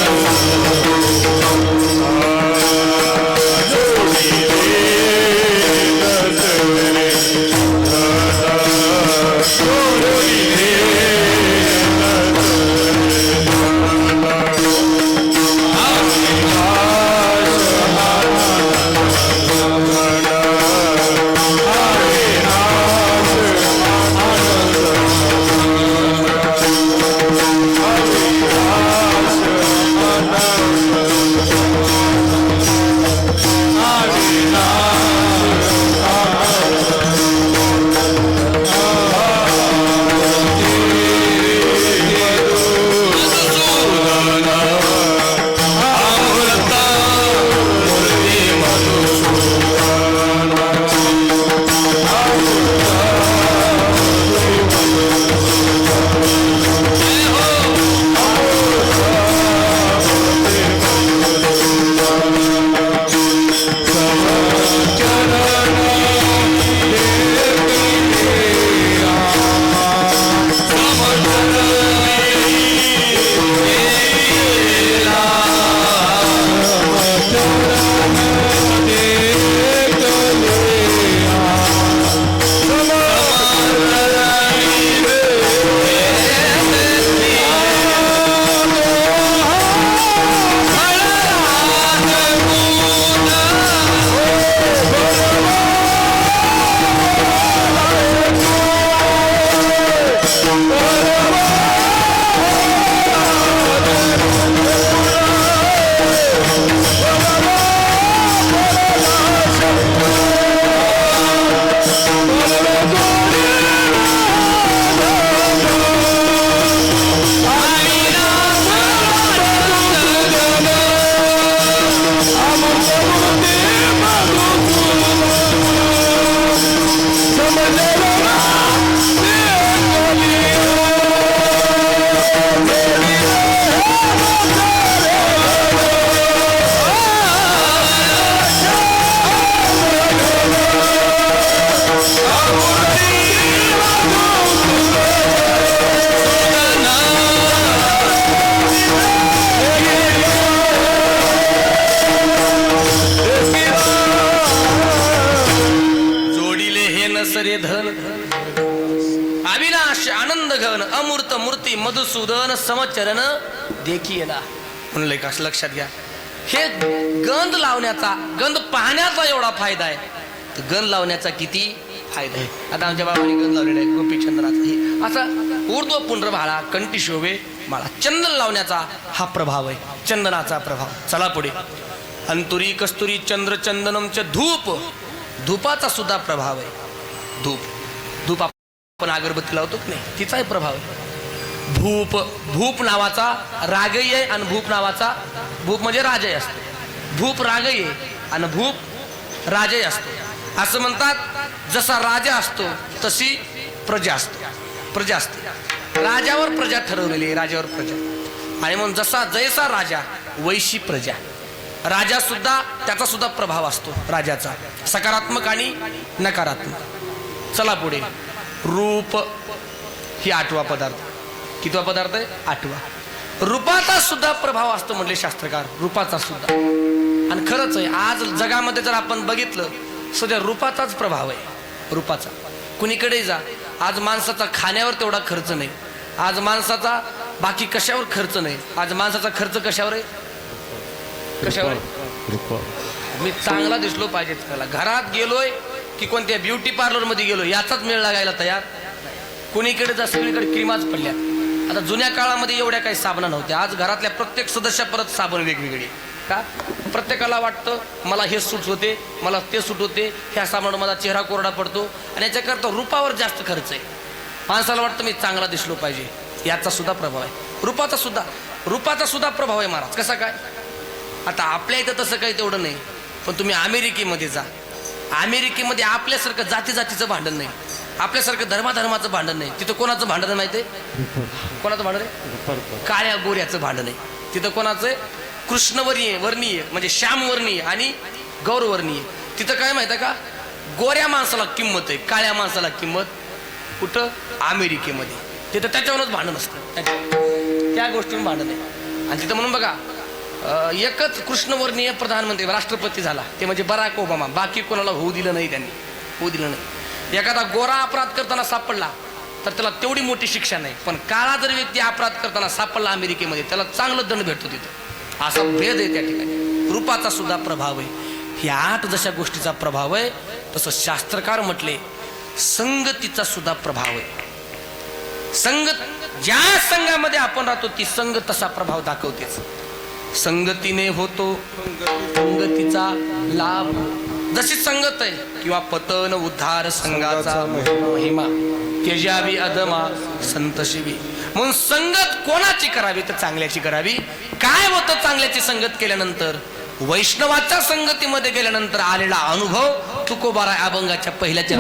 अविनाश आनंद घन अमूर्त मूर्ती मधुसूदन समचरण देखीला. म्हणलं का लक्षात घ्या, हे गंध लावण्याचा, गंध पाहण्याचा एवढा फायदा आहे, तर गंध लावण्याचा किती फायदा आहे. आता आमच्या बाबांनी गंध लावलेला आहे गोपीचंदनाचा. हे असा ऊर्ध्व पुंड्र भाळा कंठी शोभे माळा. चंदन लावण्याचा हा प्रभाव आहे, चंदनाचा प्रभाव. चला पुढे. अंतुरी कस्तुरी चंद्र चंदनमचे धूप, धूपाचा सुद्धा प्रभाव आहे. धूप आपण अगरबत्ती लावतो की नाही, तिचाही प्रभाव आहे. भूप, भूप नावाचा रागही आहे आणि भूप नावाचा, भूप म्हणजे राजय असतो. भूप रागही आहे आणि भूप राजय असतो. असं म्हणतात जसा राजा असतो तशी प्रजा असते राजावर प्रजा ठरवलेली आहे, राजावर प्रजा. आणि म्हणून जैसा राजा वैशी प्रजा. राजा सुद्धा त्याचा सुद्धा प्रभाव असतो, राजाचा सकारात्मक आणि नकारात्मक. चला पुढे. रूप ही 8वा पदार्थ. कितवा पदार्थ आहे? 8वा. रूपाचा सुद्धा प्रभाव असतो म्हणले शास्त्रकार, रूपाचा सुद्धा. आणि खरंच आहे, आज जगामध्ये जर आपण बघितलं सध्या रूपाचाच प्रभाव आहे, रूपाचा. कुणीकडे जा, आज माणसाचा खाण्यावर तेवढा खर्च नाही, आज माणसाचा बाकी कशावर खर्च नाही. आज माणसाचा खर्च कशावर आहे? कशावर आहे? मी चांगला दिसलो पाहिजे त्याला. घरात गेलोय की कोणत्या ब्युटी पार्लर मध्ये गेलो याचाच मेळ लागायला तयार. कुणीकडे जा, सगळीकडे क्रीमाच पडल्या. आता जुन्या काळामध्ये एवढ्या काही साबणा नव्हत्या. आज घरातल्या प्रत्येक सदस्या परत साबण वेगवेगळी. का? प्रत्येकाला वाटतं मला हे सूट होते, मला ते सूट होते, ह्या साबणावर माझा चेहरा कोरडा पडतो. आणि याच्याकरता रूपावर जास्त खर्च आहे. माणसाला वाटतं मी चांगला दिसलो पाहिजे, याचा सुद्धा प्रभाव आहे. रूपाचा सुद्धा प्रभाव आहे महाराज. कसा काय? आता आपल्या इथं तसं काही तेवढं नाही, पण तुम्ही अमेरिकेमध्ये जा. अमेरिकेमध्ये आपल्यासारखं जातीचं भांडण नाही, आपल्यासारखं धर्माचं भांडण नाही. तिथं कोणाचं भांडण आहे माहिती आहे? कोणाचं भांडण आहे? काळ्या गोऱ्याचं भांडण आहे. तिथं कोणाचं आहे? वर्णीय म्हणजे श्यामवर्णीय आणि गौरवर्णीय. तिथं काय माहिती आहे का? गोऱ्या माणसाला किंमत आहे, काळ्या माणसाला किंमत कुठं? अमेरिकेमध्ये. तिथं त्याच्यावरच भांडण असतं, त्या गोष्टीवर भांडण आहे. आणि तिथं म्हणून बघा, एकच कृष्णवर्णीय प्रधानमंत्री राष्ट्रपती झाला, ते म्हणजे बराक ओबामा. बाकी कोणाला होऊ दिलं नाही, त्यांनी होऊ दिलं नाही. एखादा गोरा अपराध करताना सापडला तर त्याला तेवढी मोठी शिक्षा नाही, पण काळा जर व्यक्ती अपराध करताना सापडला अमेरिकेमध्ये त्याला चांगलं दंड भेटतो. तिथं असा भेद आहे त्या ठिकाणी. रूपाचा सुद्धा प्रभाव आहे. ह्या 8 जशा गोष्टीचा प्रभाव आहे, तसं शास्त्रकार म्हटले संगतीचा सुद्धा प्रभाव आहे. ज्या संघामध्ये आपण राहतो ती संघ तसा प्रभाव दाखवतेच. संगतीने होतो संगतीचा लाभ. जशी संगत आहे किंवा पतन उद्धार संघाचा महिमा, त्यजावी अधमा संत शिवी. म्हणून संगत कोणाची करावी तर चांगल्याची करावी. काय होतं चांगल्याची संगत केल्यानंतर? वैष्णवाच्या संगतीमध्ये गेल्यानंतर आलेला अनुभव तुकोबाराय अभंगाच्या पहिल्याच्या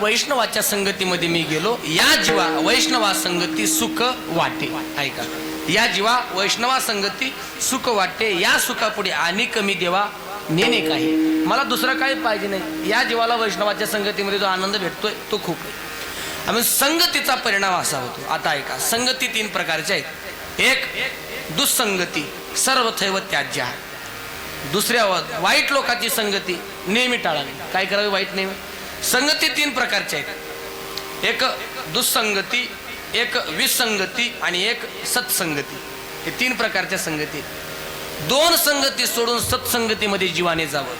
वैष्णवाच्या संगतीमध्ये मी गेलो, या जीवा वैष्णवा संगती सुख वाटे. ऐका, या जीवा वैष्णवा संगती सुख वाटे, या सुखापुढे आणि कमी देवा नेणे काही. मला दुसरं काही पाहिजे नाही. या जीवाला वैष्णवाच्या संगतीमध्ये जो आनंद भेटतोय तो खूप आहे. आम्ही संगतीचा परिणाम असा होतो. आता ऐका, संगती 3 प्रकारच्या आहेत. एक दुःसंगती, सर्वथैव त्याज्य. दुसऱ्या वाईट लोकांची संगती नेहमी टाळावी. काय करावे? वाईट नेहमी. संगती 3 प्रकारच्या आहेत. एक दुःसंगती, एक विसंगती आणि एक सत्संगती. हे 3 प्रकारच्या संगती. 2 संगती सोडून सत्संगतीमध्ये जीवाने जावं.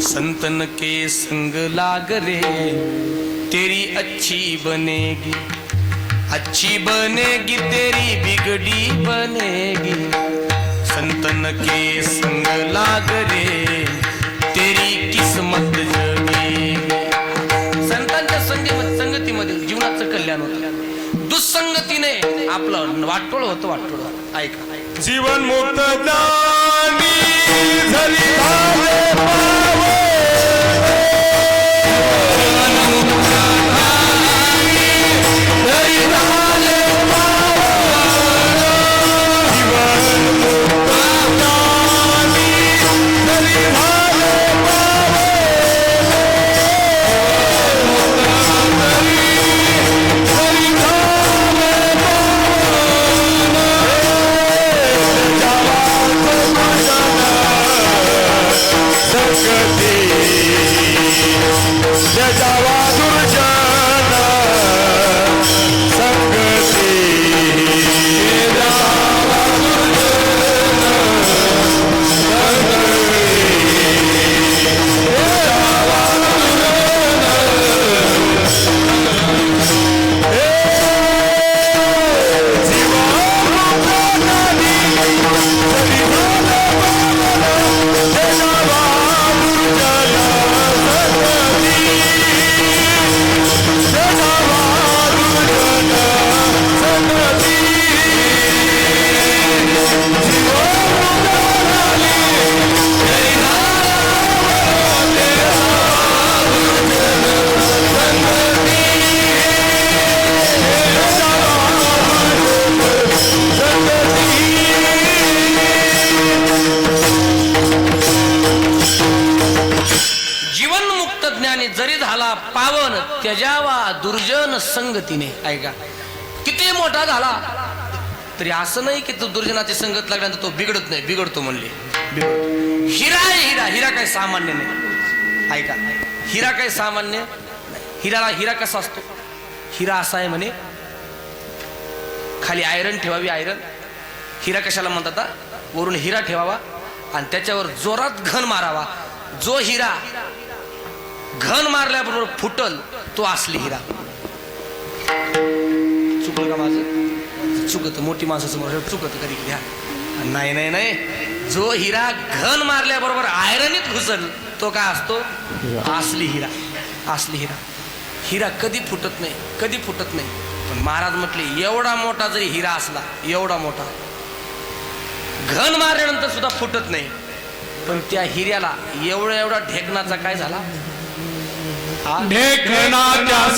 संतन के संग लाग रे, तेरी अच्छी बनेगी, अच्छी बनेगी तेरी बिगड़ी बनेगी. संतन के संग लाग रे, तेरी किस्मत जगेगी. संतांच्या संगतीमध्ये जीवनाचं कल्याण होतं. दुःसंगतीने आपलं वाटोळ होतं. वाटोळ ऐका, जीवन मुक्त ज्ञानी झाली भावे पावे. जरी झाला पावन त्याजावा दुर्जन संगतीने. ऐका, किती मोठा झाला तरी असं नाही की तो दुर्जनाची संगत लागल्यानंतर तो बिघडत नाही. बिघडतो म्हणले. हिरा आहे, हिरा. हिरा काही सामान्य नाही. ऐका, हिरा काही सामान्य नाही. हिरा कसा असतो? हिरा असा आहे म्हणे, खाली आयरन ठेवावी. आयरन हिरा कशाला म्हणतात? वरून हिरा ठेवावा आणि त्याच्यावर जोरात घन मारावा. जो हिरा घन मारल्याबरोबर फुटल तो असली हिरा. चुकलं का माझं? चुकत, मोठी माणसासमोर चुकत कधी कधी. नाही नाही नाही, जो हिरा घन मारल्याबरोबर आयरनीत घुसल तो काय असतो? असली हिरा. असली हिरा. हिरा कधी फुटत नाही, कधी फुटत नाही. पण महाराज म्हटले एवढा मोठा जरी हिरा असला, एवढा मोठा, घन मारल्यानंतर सुद्धा फुटत नाही. पण त्या हिऱ्याला एवढा ढेकणाचा काय झाला? ढेकणाचा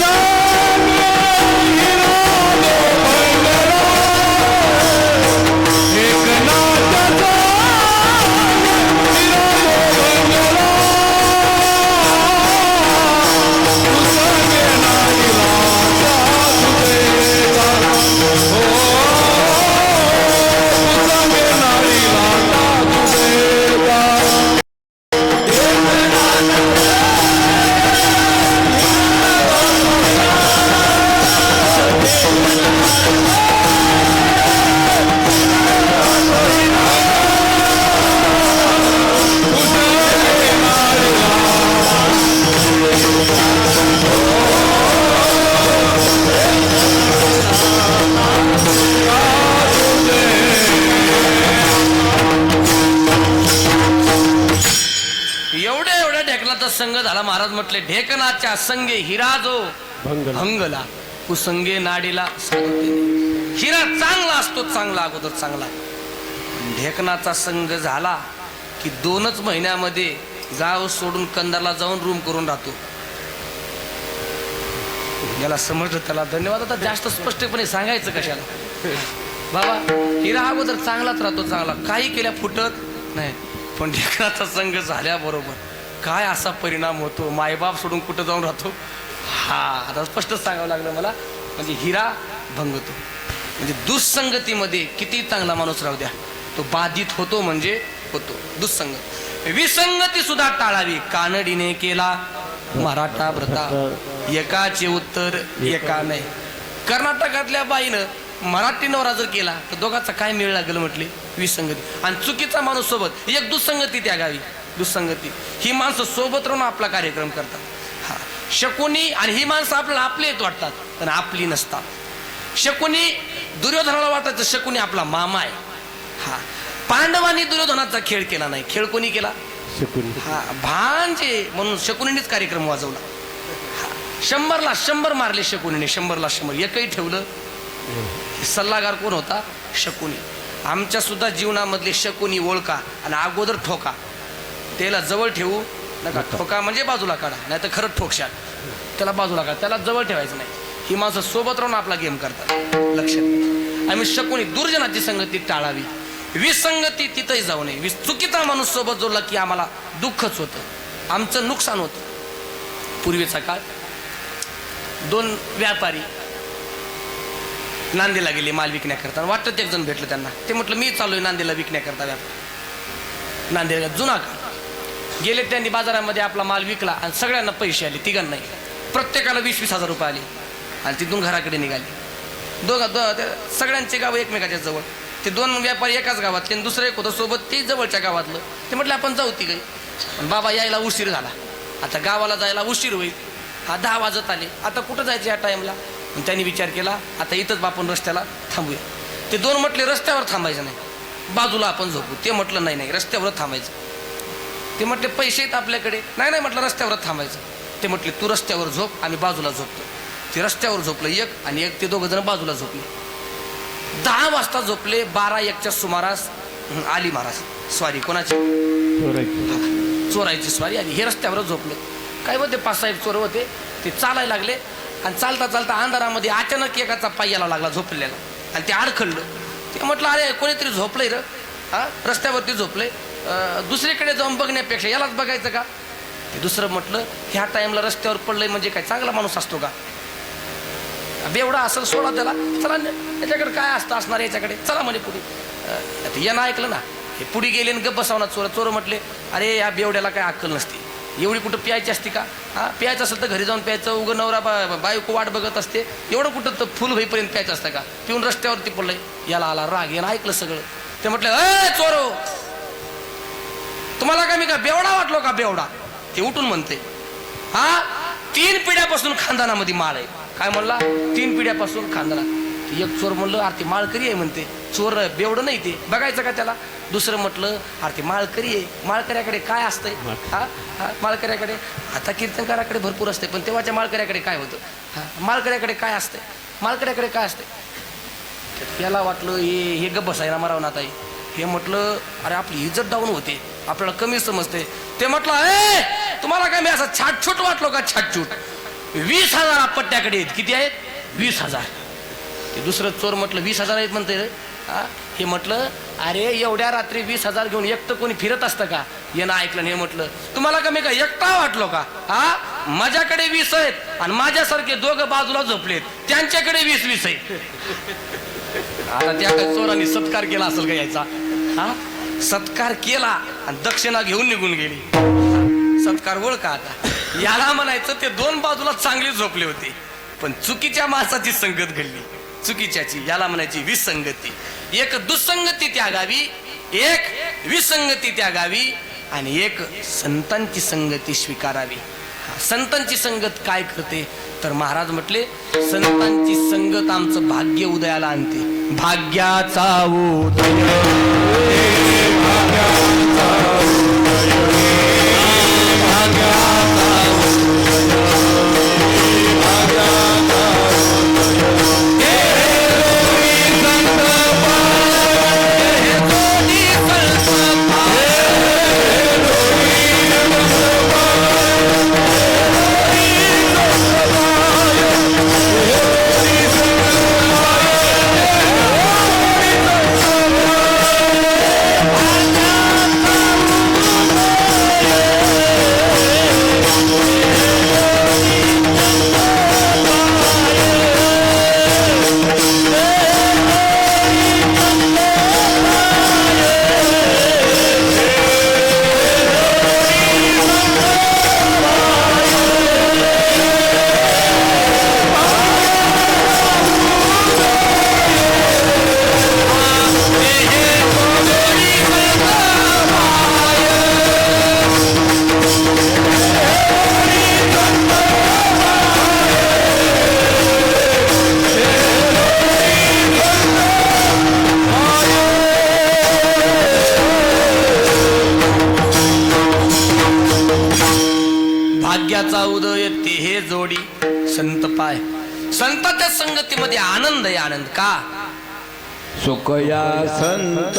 संग झाला. महाराज म्हटले ढेकणाच्या संगे हिरा जो भंगला, कुसंगे नाडीला सागते. हिरा चांगला असतो, चांगला अगोदर चांगला. ढेकणाचा संग झाला की 2च महिन्यामध्ये गाव सोडून कंदारला जाऊन रूम करून राहतो. याला समजलं त्याला धन्यवाद. आता जास्त स्पष्टपणे सांगायचं कशाला. बाबा हिरा अगोदर चांगलाच राहतो, चांगला काही केल्या फुटत नाही, पण लेकराचा संघ झाल्याबरोबर काय असा परिणाम होतो, मायबाप सोडून कुठं जाऊन राहतो. हा आता स्पष्टच सांगावं लागलं मला. म्हणजे हिरा भंगतो, म्हणजे दुःसंगतीमध्ये किती चांगला माणूस राहू द्या, तो बाधित होतो म्हणजे होतो. दुःसंगत विसंगती सुद्धा टाळावी, कानडीने केला मराठा व्रता, एकाचे उत्तर एका नाही. कर्नाटकातल्या बाईनं मराठी नवरा जर केला तर दोघांचा काय मेळ लागेल म्हटले, विसंगती. आणि चुकीचा माणूस सोबत एक दुःसंगती त्यागावी. दुःसंगती ही माणसं सोबत राहून आपला कार्यक्रम करतात. हा शकुनी आणि ही माणसं आपल्याला आपले येत वाटतात पण आपली नसतात. शकुनी दुर्योधनाला वाटायचं शकुनी आपला मामा आहे. हा पांडवांनी दुर्योधनाचा खेळ केला नाही, खेळ कोणी केला, शकुनी. हा भांजे म्हणून शकुनीनेच कार्यक्रम वाजवला. 100ला 100 मारले शकुनीने, 100ला 100 एकही ठेवलं. सल्लागार कोण होता, शकुनी. आमच्या सुद्धा जीवनामधले शकुनी ओळखा आणि अगोदर ठोका. त्याला जवळ ठेवू नका, ठोका म्हणजे बाजूला काढा, नाही तर खरंच ठोकशाल. त्याला बाजूला काढा, त्याला जवळ ठेवायचं नाही. ही माणसं सोबत राहून आपला गेम करतात, लक्षात. आम्ही शकुनी दुर्जनाची संगती टाळावी, विसंगती तिथंही जाऊ नये. चुकीचा माणूस सोबत जोडला की आम्हाला दुःखच होतं, आमचं नुकसान होतं. पूर्वीचा काळ 2 व्यापारी नांदेला गेले माल विकण्याकरता. वाटत एक जण भेटलं त्यांना, ते म्हटलं मी चाललोय नांदेला विकण्याकरता व्यापार. नांदेला जुना काळ. गेले त्यांनी बाजारामध्ये आपला माल विकला आणि सगळ्यांना पैसे आले, तिघांनाही प्रत्येकाला 20-20 हजार रुपये आले आणि तिथून घराकडे निघाले. सगळ्यांचे गाव एकमेकाच्या जवळ. ते 2 व्यापारी एकाच गावातले आणि दुसरं एक होतं सोबत, ते जवळच्या गावातलं. ते म्हटलं आपण जाऊ तिघे. पण बाबा यायला उशीर झाला, आता गावाला जायला उशीर होईल. 10 वाजत आले, आता कुठं जायचं या टाईमला. त्यांनी विचार केला आता इथंच आपण रस्त्याला थांबूया. ते 2 म्हटले रस्त्यावर थांबायचं नाही, बाजूला आपण झोपू. ते म्हटलं नाही नाही रस्त्यावर थांबायचं. ते म्हटले पैसे आहेत आपल्याकडे, नाही नाही म्हटलं रस्त्यावर थांबायचं. ते म्हटले तू रस्त्यावर झोप आम्ही बाजूला झोपतो. ते रस्त्यावर झोपलं एक आणि एक, ते 2 जण बाजूला झोपले. 10 वाजता झोपले. 12-1च्या सुमारास आली महाराज स्वारी. कोणाची, चोरायची स्वारी. आणि हे रस्त्यावरच झोपलं. काय होते 5-6 चोर होते. ते चालायला लागले आणि चालता चालता अंधारामध्ये अचानक एकाचा पाय यायला लागला झोपलेला आणि ते अडखळलं. ते म्हटलं अरे कोणीतरी झोपलंय र, हा रस्त्यावरती झोपलंय, दुसरीकडे जाऊन बघण्यापेक्षा यालाच बघायचं का. ते दुसरं म्हटलं ह्या टाइमला रस्त्यावर पडलंय म्हणजे काय चांगला माणूस असतो का, बेवडा असेल सोडा त्याला, चला याच्याकडे काय असतं असणार याच्याकडे, चला म्हणे पुढे. यानं ऐकलं ना, हे पुढे गेले आणि गप्प बसावणार. चोर म्हटले अरे या बेवड्याला काय अक्कल नसते, एवढी कुठं प्यायची असते का. हा प्यायचं असेल तर घरी जाऊन प्यायचं, उगं नवरा बायको वाट बघत असते, एवढं कुठं तर फुल होईपर्यंत प्यायचं असतं का. पिऊन रस्त्यावरती पडलंय. याला आला राग, यानं ऐकलं सगळं. ते म्हटलं अ चोरो तुम्हाला का मी का बेवडा वाटलो का बेवडा. ते उठून म्हणते हा 3 पिढ्यापासून खानदानामध्ये माळ आहे. काय म्हणला, 3 पिढ्यापासून खानदानात. एक चोर म्हणलं अरे ते माळकरी आहे म्हणते. चोर बेवडं नाही ते, बघायचं का त्याला. दुसरं म्हटलं अरे ते माळकरी आहे, माळकऱ्याकडे काय असतंय. हा हा माळकऱ्याकडे आता कीर्तनकाराकडे भरपूर असते, पण तेव्हाच्या माळकऱ्याकडे काय होतं. हा माळकऱ्याकडे काय असतंय, माळकऱ्याकडे काय असतंय. याला वाटलं हे गप्प बसायला मरावनात आहे. हे म्हटलं अरे आपली इज्जत डाऊन होते, आपल्याला कमी समजते. ते म्हटलं ए तुम्हाला काय मी असं छाटछूट वाटलो का, छाटछूट. 20,000 पट्ट्याकडे आहेत. किती आहेत, 20,000. ते दुसरं चोर म्हटलं 20,000 आहेत म्हणते रे. हा हे म्हटलं अरे एवढ्या रात्री 20,000 घेऊन एकटं कोणी फिरत असतं का. यानं ऐकलं. हे म्हटलं तुम्हाला का मी का एकटा वाटलो का. हा माझ्याकडे 20 आहेत आणि माझ्यासारखे 2 बाजूला झोपलेत, त्यांच्याकडे 20 आहेत. आता त्या चोरांनी सत्कार केला असेल का यायचा. हा सत्कार केला आणि दक्षिणा घेऊन निघून गेली. सत्कार ओळखा आता. याला म्हणायचं ते 2 बाजूला चांगले झोपले होते, पण चुकीच्या माणसाची संगत घडली, चुकीच्याची. याला म्हणायची विसंगती. एक दुसंगती त्यागावी, एक विसंगती त्यागावी आणि एक संतांची संगती स्वीकारावी. संतांची संगत काय करते तर महाराज म्हटले संतांची संगत आमचं भाग्य उदयाला आणते. भाग्याचा उदय, भाग्याचा उदय, भाग्याचा हे जोडी संत पाय. संतांच्या संगतीमध्ये आनंद आहे, आनंद का? सुखया संत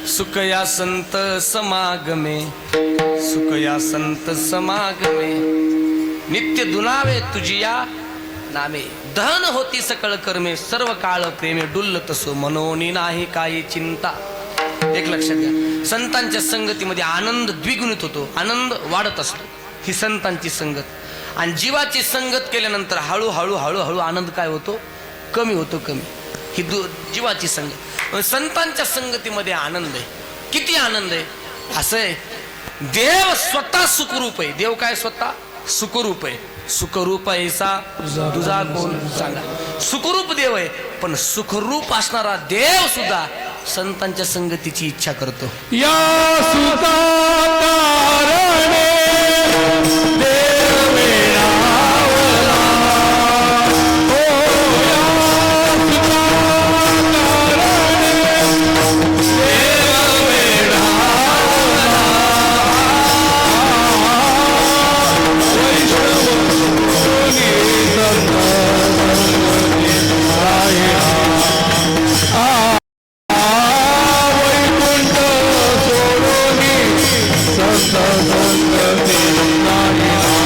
सुख या संत समागमे, सुख या संत समागमे, नित्य दुनावे तुझिया नामे. दहन होती सकळ कर्मे, सर्व काळ प्रेमे डुल्ल तसो, मनोनी नाही काही चिंता. एक लक्षात घ्या, संतांच्या संगतीमध्ये आनंद द्विगुणित होतो, आनंद वाढत असतो. ही संतांची संगत. आणि जीवाची संगत केल्यानंतर हळूहळू हळूहळू आनंद काय होतो? कमी होतो, कमी. ही जीवाची संगत. संतांच्या संगतीमध्ये आनंद आहे. किती आनंद आहे? असं आहे, देव स्वतः सुखरूप आहे. देव काय स्वतः सुखरूप आहे. सुखरूप ऐसा तुझा कोण सांगा. सुखरूप देव आहे, पण सुखरूप असणारा देव सुद्धा संतांच्या संगतीची इच्छा करतो. या सुता कारणे देव वेडावला. ओ या सुता कारणे देव वेडावला. वैष्णव सोनी संत संगती राहिला. वैकुंठ सोडोनी संत संगती राहिला.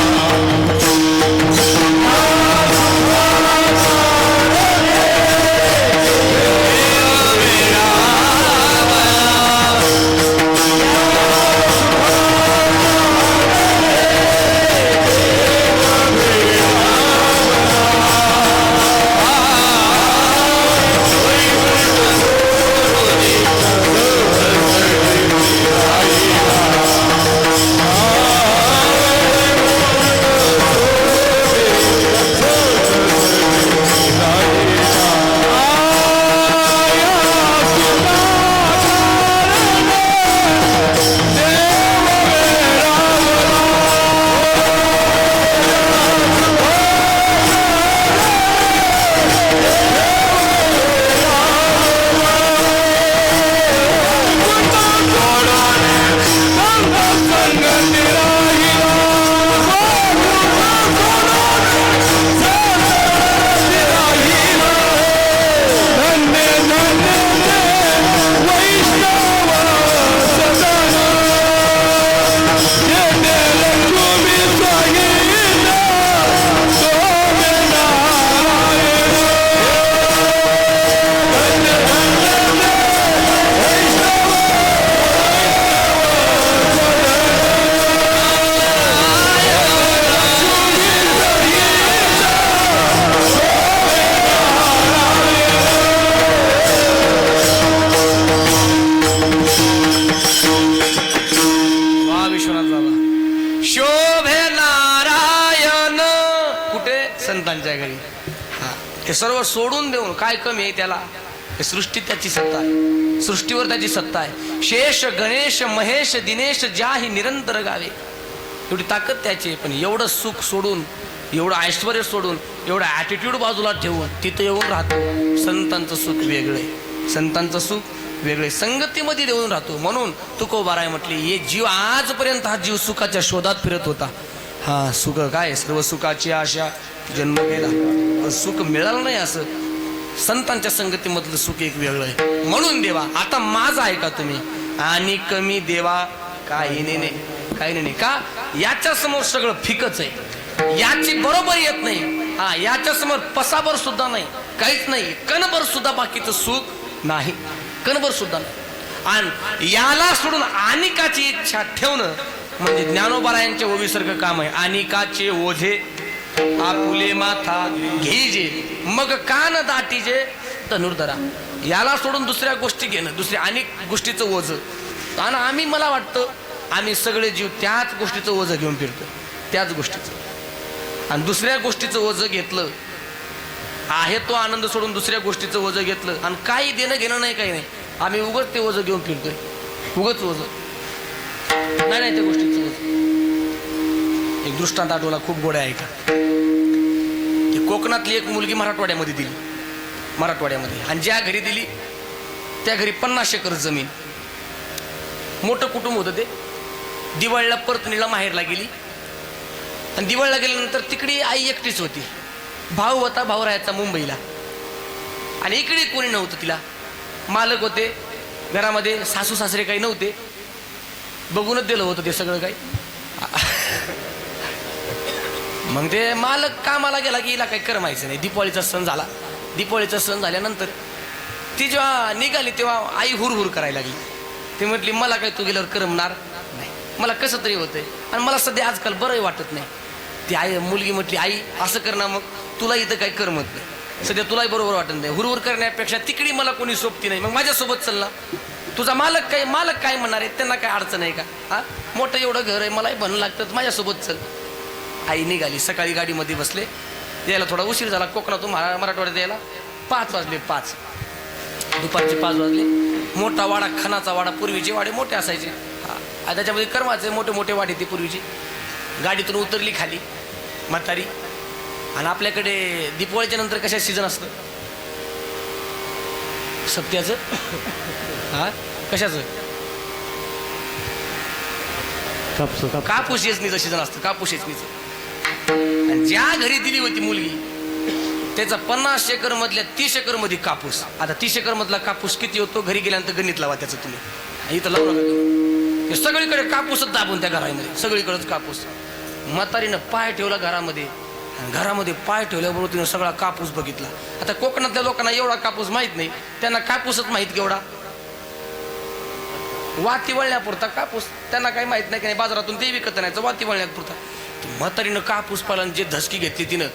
संतांच्या घरी. हा, हे सर्व सोडून देऊन काय कमी आहे त्याला? हे सृष्टी त्याची सत्ता आहे, सृष्टीवर त्याची सत्ता आहे. शेष गणेश महेश दिनेश ज्याही निरंतर गावे, एवढी ताकद त्याची आहे. पण एवढं सुख सोडून, एवढं ऐश्वर सोडून, एवढा ॲटिट्यूड बाजूला ठेवून तिथं येऊन राहतो. संतांचं सुख वेगळे, संतांचं सुख वेगळे, संगतीमध्ये देऊन राहतो. म्हणून तुकोबाराय म्हटली, हे जीव आजपर्यंत हा जीव सुखाच्या शोधात फिरत होता. हा सुख काय, सर्व सुखाची आशा जन्म गेला, पण सुख मिळालं नाही. असं संतांच्या संगतीमधलं सुख एक वेगळं आहे. म्हणून देवा आता माझा आहे का तुम्ही? आणि कमी देवा काही नाही, काही नाही. का? याच्या समोर सगळं फिकच आहे, याची बरोबर येत नाही. हा, याच्या समोर पसाभर सुद्धा नाही, काहीच नाही. कणभर सुद्धा बाकीचं सुख नाही, कणभर सुद्धा नाही. आणि याला सोडून अनिकाची इच्छा ठेवणं म्हणजे ज्ञानोबारायांच्या ओवीसारखं काम आहे. अनिकाचे ओझे आपुले माथा घेजे, मग कान दाटीजे धनुर्धरा. याला सोडून दुसऱ्या गोष्टी घेणं, दुसऱ्या अनेक गोष्टीचं ओझं. आणि आम्ही, मला वाटतं आम्ही सगळे जीव त्याच गोष्टीचं ओझं घेऊन फिरतो, त्याच गोष्टीचं. आणि दुसऱ्या गोष्टीचं ओझं घेतलं, आहे तो आनंद सोडून दुसऱ्या गोष्टीचं ओझं घेतलं आणि काही देणं घेणं नाही, काही नाही. आम्ही उगच ते ओझं घेऊन फिरतोय, उगच ओझं नाही, नाही त्या गोष्टीचं ओझं. एक दृष्टांत आठवला, खूप गोड्या आहे का. की कोकणातली एक मुलगी मराठवाड्यामध्ये दिली, मराठवाड्यामध्ये. आणि ज्या घरी दिली त्या घरी 50 एकर जमीन, मोठं कुटुंब होतं ते. दिवाळीला परतणीला माहेरला गेली. आणि दिवाळीला गेल्यानंतर तिकडे आई एकटीच होती. भाऊ होता, भाऊ राहायचा मुंबईला. आणि इकडे कोणी नव्हतं तिला. मालक होते घरामध्ये, सासू सासरे काही नव्हते. बघूनच दिलं होतं ते सगळं काही. मग ते मालक कामाला गेला की हिला काही करमायचं नाही. दिवाळीचा सण झाला. दिवाळीचा सण झाल्यानंतर ती जेव्हा निघाली तेव्हा आई हुरहुर करायला लागली. ती म्हटली, मला काय तू गेल्यावर करमणार नाही, मला कसं तरी होतंय आणि मला सध्या आजकाल बरंही वाटत नाही. ती आई, मुलगी म्हटली, आई असं कर ना, मग तुला इथं काही करमत नाही, सध्या तुलाही बरोबर वाटत नाही. हुरहुर करण्यापेक्षा तिकडे मला कोणी सोबती नाही, मग माझ्यासोबत चल ना. तुझा मालक काय म्हणणार आहे, त्यांना काय अडचण आहे का? हा, मोठं एवढं घर आहे, मलाही बनवं लागतं, माझ्यासोबत चल. आई निघाली. सकाळी गाडीमध्ये बसले. यायला थोडा उशीर झाला. कोकणातून मराठवाड्यात यायला 5 वाजले. 5 दुपारचे 5 वाजले. मोठा वाडा, खणाचा वाडा. पूर्वीचे वाडे मोठे असायचे. हा, त्याच्यामध्ये कर्माचे मोठे मोठे वाडे ती पूर्वीची. गाडीतून उतरली खाली म्हातारी. आणि आपल्याकडे दिवाळीच्या नंतर कशा सीझन असतं? सत्याचं. हा, कशाचं? कापूस येचणीचं सीझन असतं, कापूस येचणीचं. आणि ज्या घरी दिली होती मुलगी त्याचा 50 एकर मधल्या 30 एकर मध्ये कापूस. आता 30 एकर मधला कापूस किती होतो घरी गेल्यानंतर गणित लावा त्याचं तुम्ही. इथं लावू नका. सगळीकडे कापूसच दाबून त्या घरामध्ये, सगळीकडेच कापूस. म्हातारीनं पाय ठेवला घरामध्ये. घरामध्ये पाय ठेवल्याबरोबर तिनं सगळा कापूस बघितला. आता कोकणातल्या लोकांना एवढा कापूस माहित नाही, त्यांना कापूसच माहित केवढा. वाती वळण्यापुरता कापूस त्यांना काही माहित नाही, की बाजारातून ते विकत आणायचं वाती वळण्यापुरता. म्हातारीनं कापूस पाला, जे धसकी घेतली तिनं,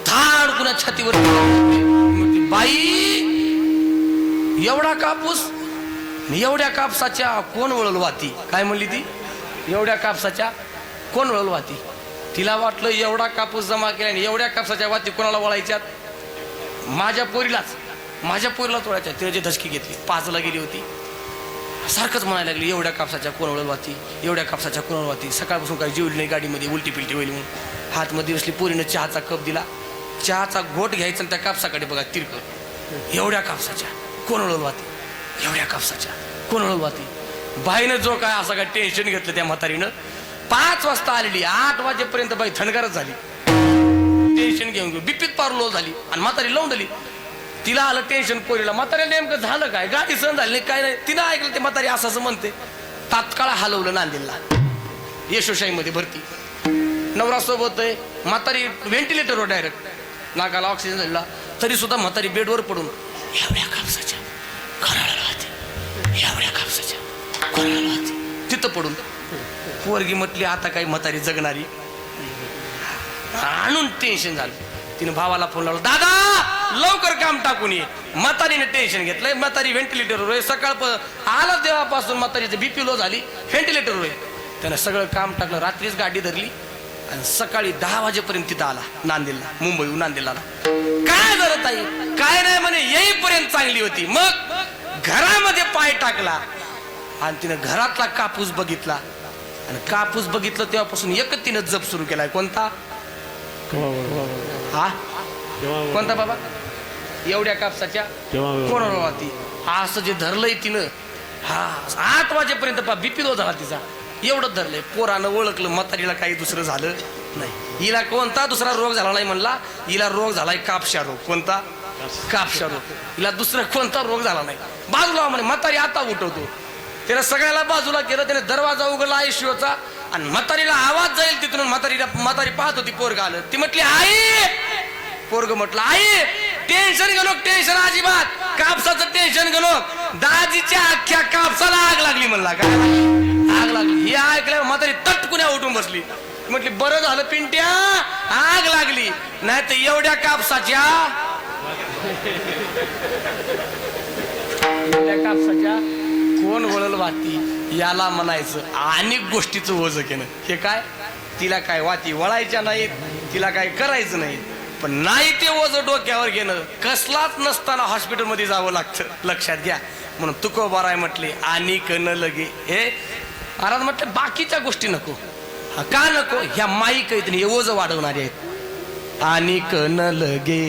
धाड कुणा छातीवर. बाई, एवढा कापूस, एवढ्या कापसाच्या कोण वळल वाती? काय म्हणली ती? एवढ्या कापसाच्या कोण वळल वाती? तिला वाटलं एवढा कापूस जमा केला आणि एवढ्या कापसाच्या वाती कोणाला वळायच्यात? माझ्या पोरीला तोडायच्या. तिने जे धसकी घेतली, 5ला गेली होती. सारखंच म्हणायला लागली, एवढ्या कापसाच्या कोण वळल वाती, एवढ्या कापसाच्या कोण वळल वाती. सकाळपासून काही जेवली नाही, गाडीमध्ये उलटी पिलटी होईल म्हणून हातमध्ये बसली. पोरीनं चहाचा कप दिला. चहाचा घोट घ्यायचा आणि त्या कापसाकडे बघा तिरकं. एवढ्या कापसाच्या कोण वळल वाती, एवढ्या कापसाच्या कोण वळल वाती. बाईनं जो काय असं काय टेन्शन घेतलं त्या म्हातारीनं. 5 वाजता आलेली, 8 वाजेपर्यंत बाई थंडगारच झाली. टेन्शन घेऊन बिपीत पार लो झाली आणि म्हातारी लावून तिला आलं टेन्शन. पोरीला, म्हातारीला नेमकं झालं काय, गाडी सहन झाली काय नाही. तिनं ऐकलं ते म्हातारी असं म्हणते. तात्काळ हलवलं नांदेडला, यशोशाहीमध्ये भरती. नवरा सोबत आहे. म्हातारी व्हेंटिलेटरवर डायरेक्ट, नाकाला ऑक्सिजन झालेला. तरी सुद्धा म्हातारी बेडवर पडून एवढ्या कापसाच्या खराळाला होती, एवढ्या कापसाच्या खराळाला होती, तिथं पडून. पोरगी म्हटली, आता काही म्हातारी जगणारी. आणून टेन्शन झालं. तिने भावाला फोन लावला, दादा लवकर काम टाकून ये. म्हातारीने टेन्शन घेतलंय. म्हातारी व्हेंटिलेटरवर आहे. सकाळ आला तेव्हापासून म्हातारीचं बीपी लो झाली, व्हेंटिलेटरवर आहे. त्यानं सगळं काम टाकलं. रात्रीच गाडी धरली आणि सकाळी 10 वाजेपर्यंत तिथं आला नांदेडला, मुंबईहून नांदेडला आला. काय झालं ताई? काय नाही म्हणे, येईपर्यंत चांगली होती. मग घरामध्ये पाय टाकला आणि तिनं घरातला कापूस बघितला आणि कापूस बघितलं तेव्हापासून एकच तिनं जप सुरू केलाय. कोणता? हा कोणता बाबा? एवढ्या कापसाच्या कोणाला ती असं जे धरलंय तिनं, हा 8 वाजेपर्यंत बीपी लो झाला तिचा. एवढं धरलंय. पोरानं ओळखलं, म्हातारीला काही दुसरं झालं नाही. हिला कोणता दुसरा रोग झाला नाही म्हणला, हिला रोग झालाय कापशा रोग. कोणता? कापशा रोग. हिला दुसरा कोणता रोग झाला नाही. बाजूला म्हणे, म्हातारी आता उठवतो. त्याला सगळ्याला बाजूला केलं. त्याने दरवाजा उघडला आयुष्याचा आणि म्हातारीला आवाज जाईल तिथून. म्हातारी पाहत होती, पोरग आलं. ती म्हटली आई. पोरग म्हटलं आई टेन्शन घेलो, टेन्शन अजिबात, कापसाचं टेन्शन घेलो. दाजीच्या अख्ख्या कापसाला आग लागली म्हणला. काय आग लागली? ही ऐकल्यावर म्हातारी तटकुन्या उठून बसली. म्हटली बरं झालं पिंट्या आग लागली, नाही तर एवढ्या कापसाच्या कोण वळल वाटी याला म्हणायचं अनेक गोष्टीचं ओझं केलं. हे काय? तिला काय वाती वळायच्या नाहीत, तिला काय करायचं नाही, पण नाही ते ओझं डोक्यावर घेणं कसलाच नसताना हॉस्पिटलमध्ये जावं लागतं. लक्षात घ्या. म्हणून तुकोबाराय म्हटले आणि न लगे. हे महाराज म्हटलं बाकीच्या गोष्टी नको. का नको? ह्या माईक आहेत हे ओझं वाढवणारे आहेत. आणि न लगे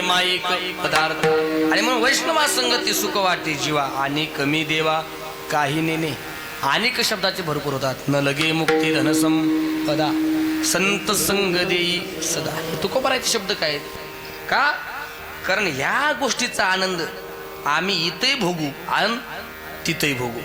माईक पदार्थ. आणि म्हणून वैष्णवा संगती सुख वाटे जीवा आणि कमी देवा काही नेणे. अनेक शब्दाचे भरपूर होतात. न लगे मुक्ती धनसंपदा संत संग देई सदा. हे तुकोबारायचे शब्द काय आहेत? का? कारण ह्या गोष्टीचा आनंद आम्ही इथेही भोगू आणि तिथेही भोगू.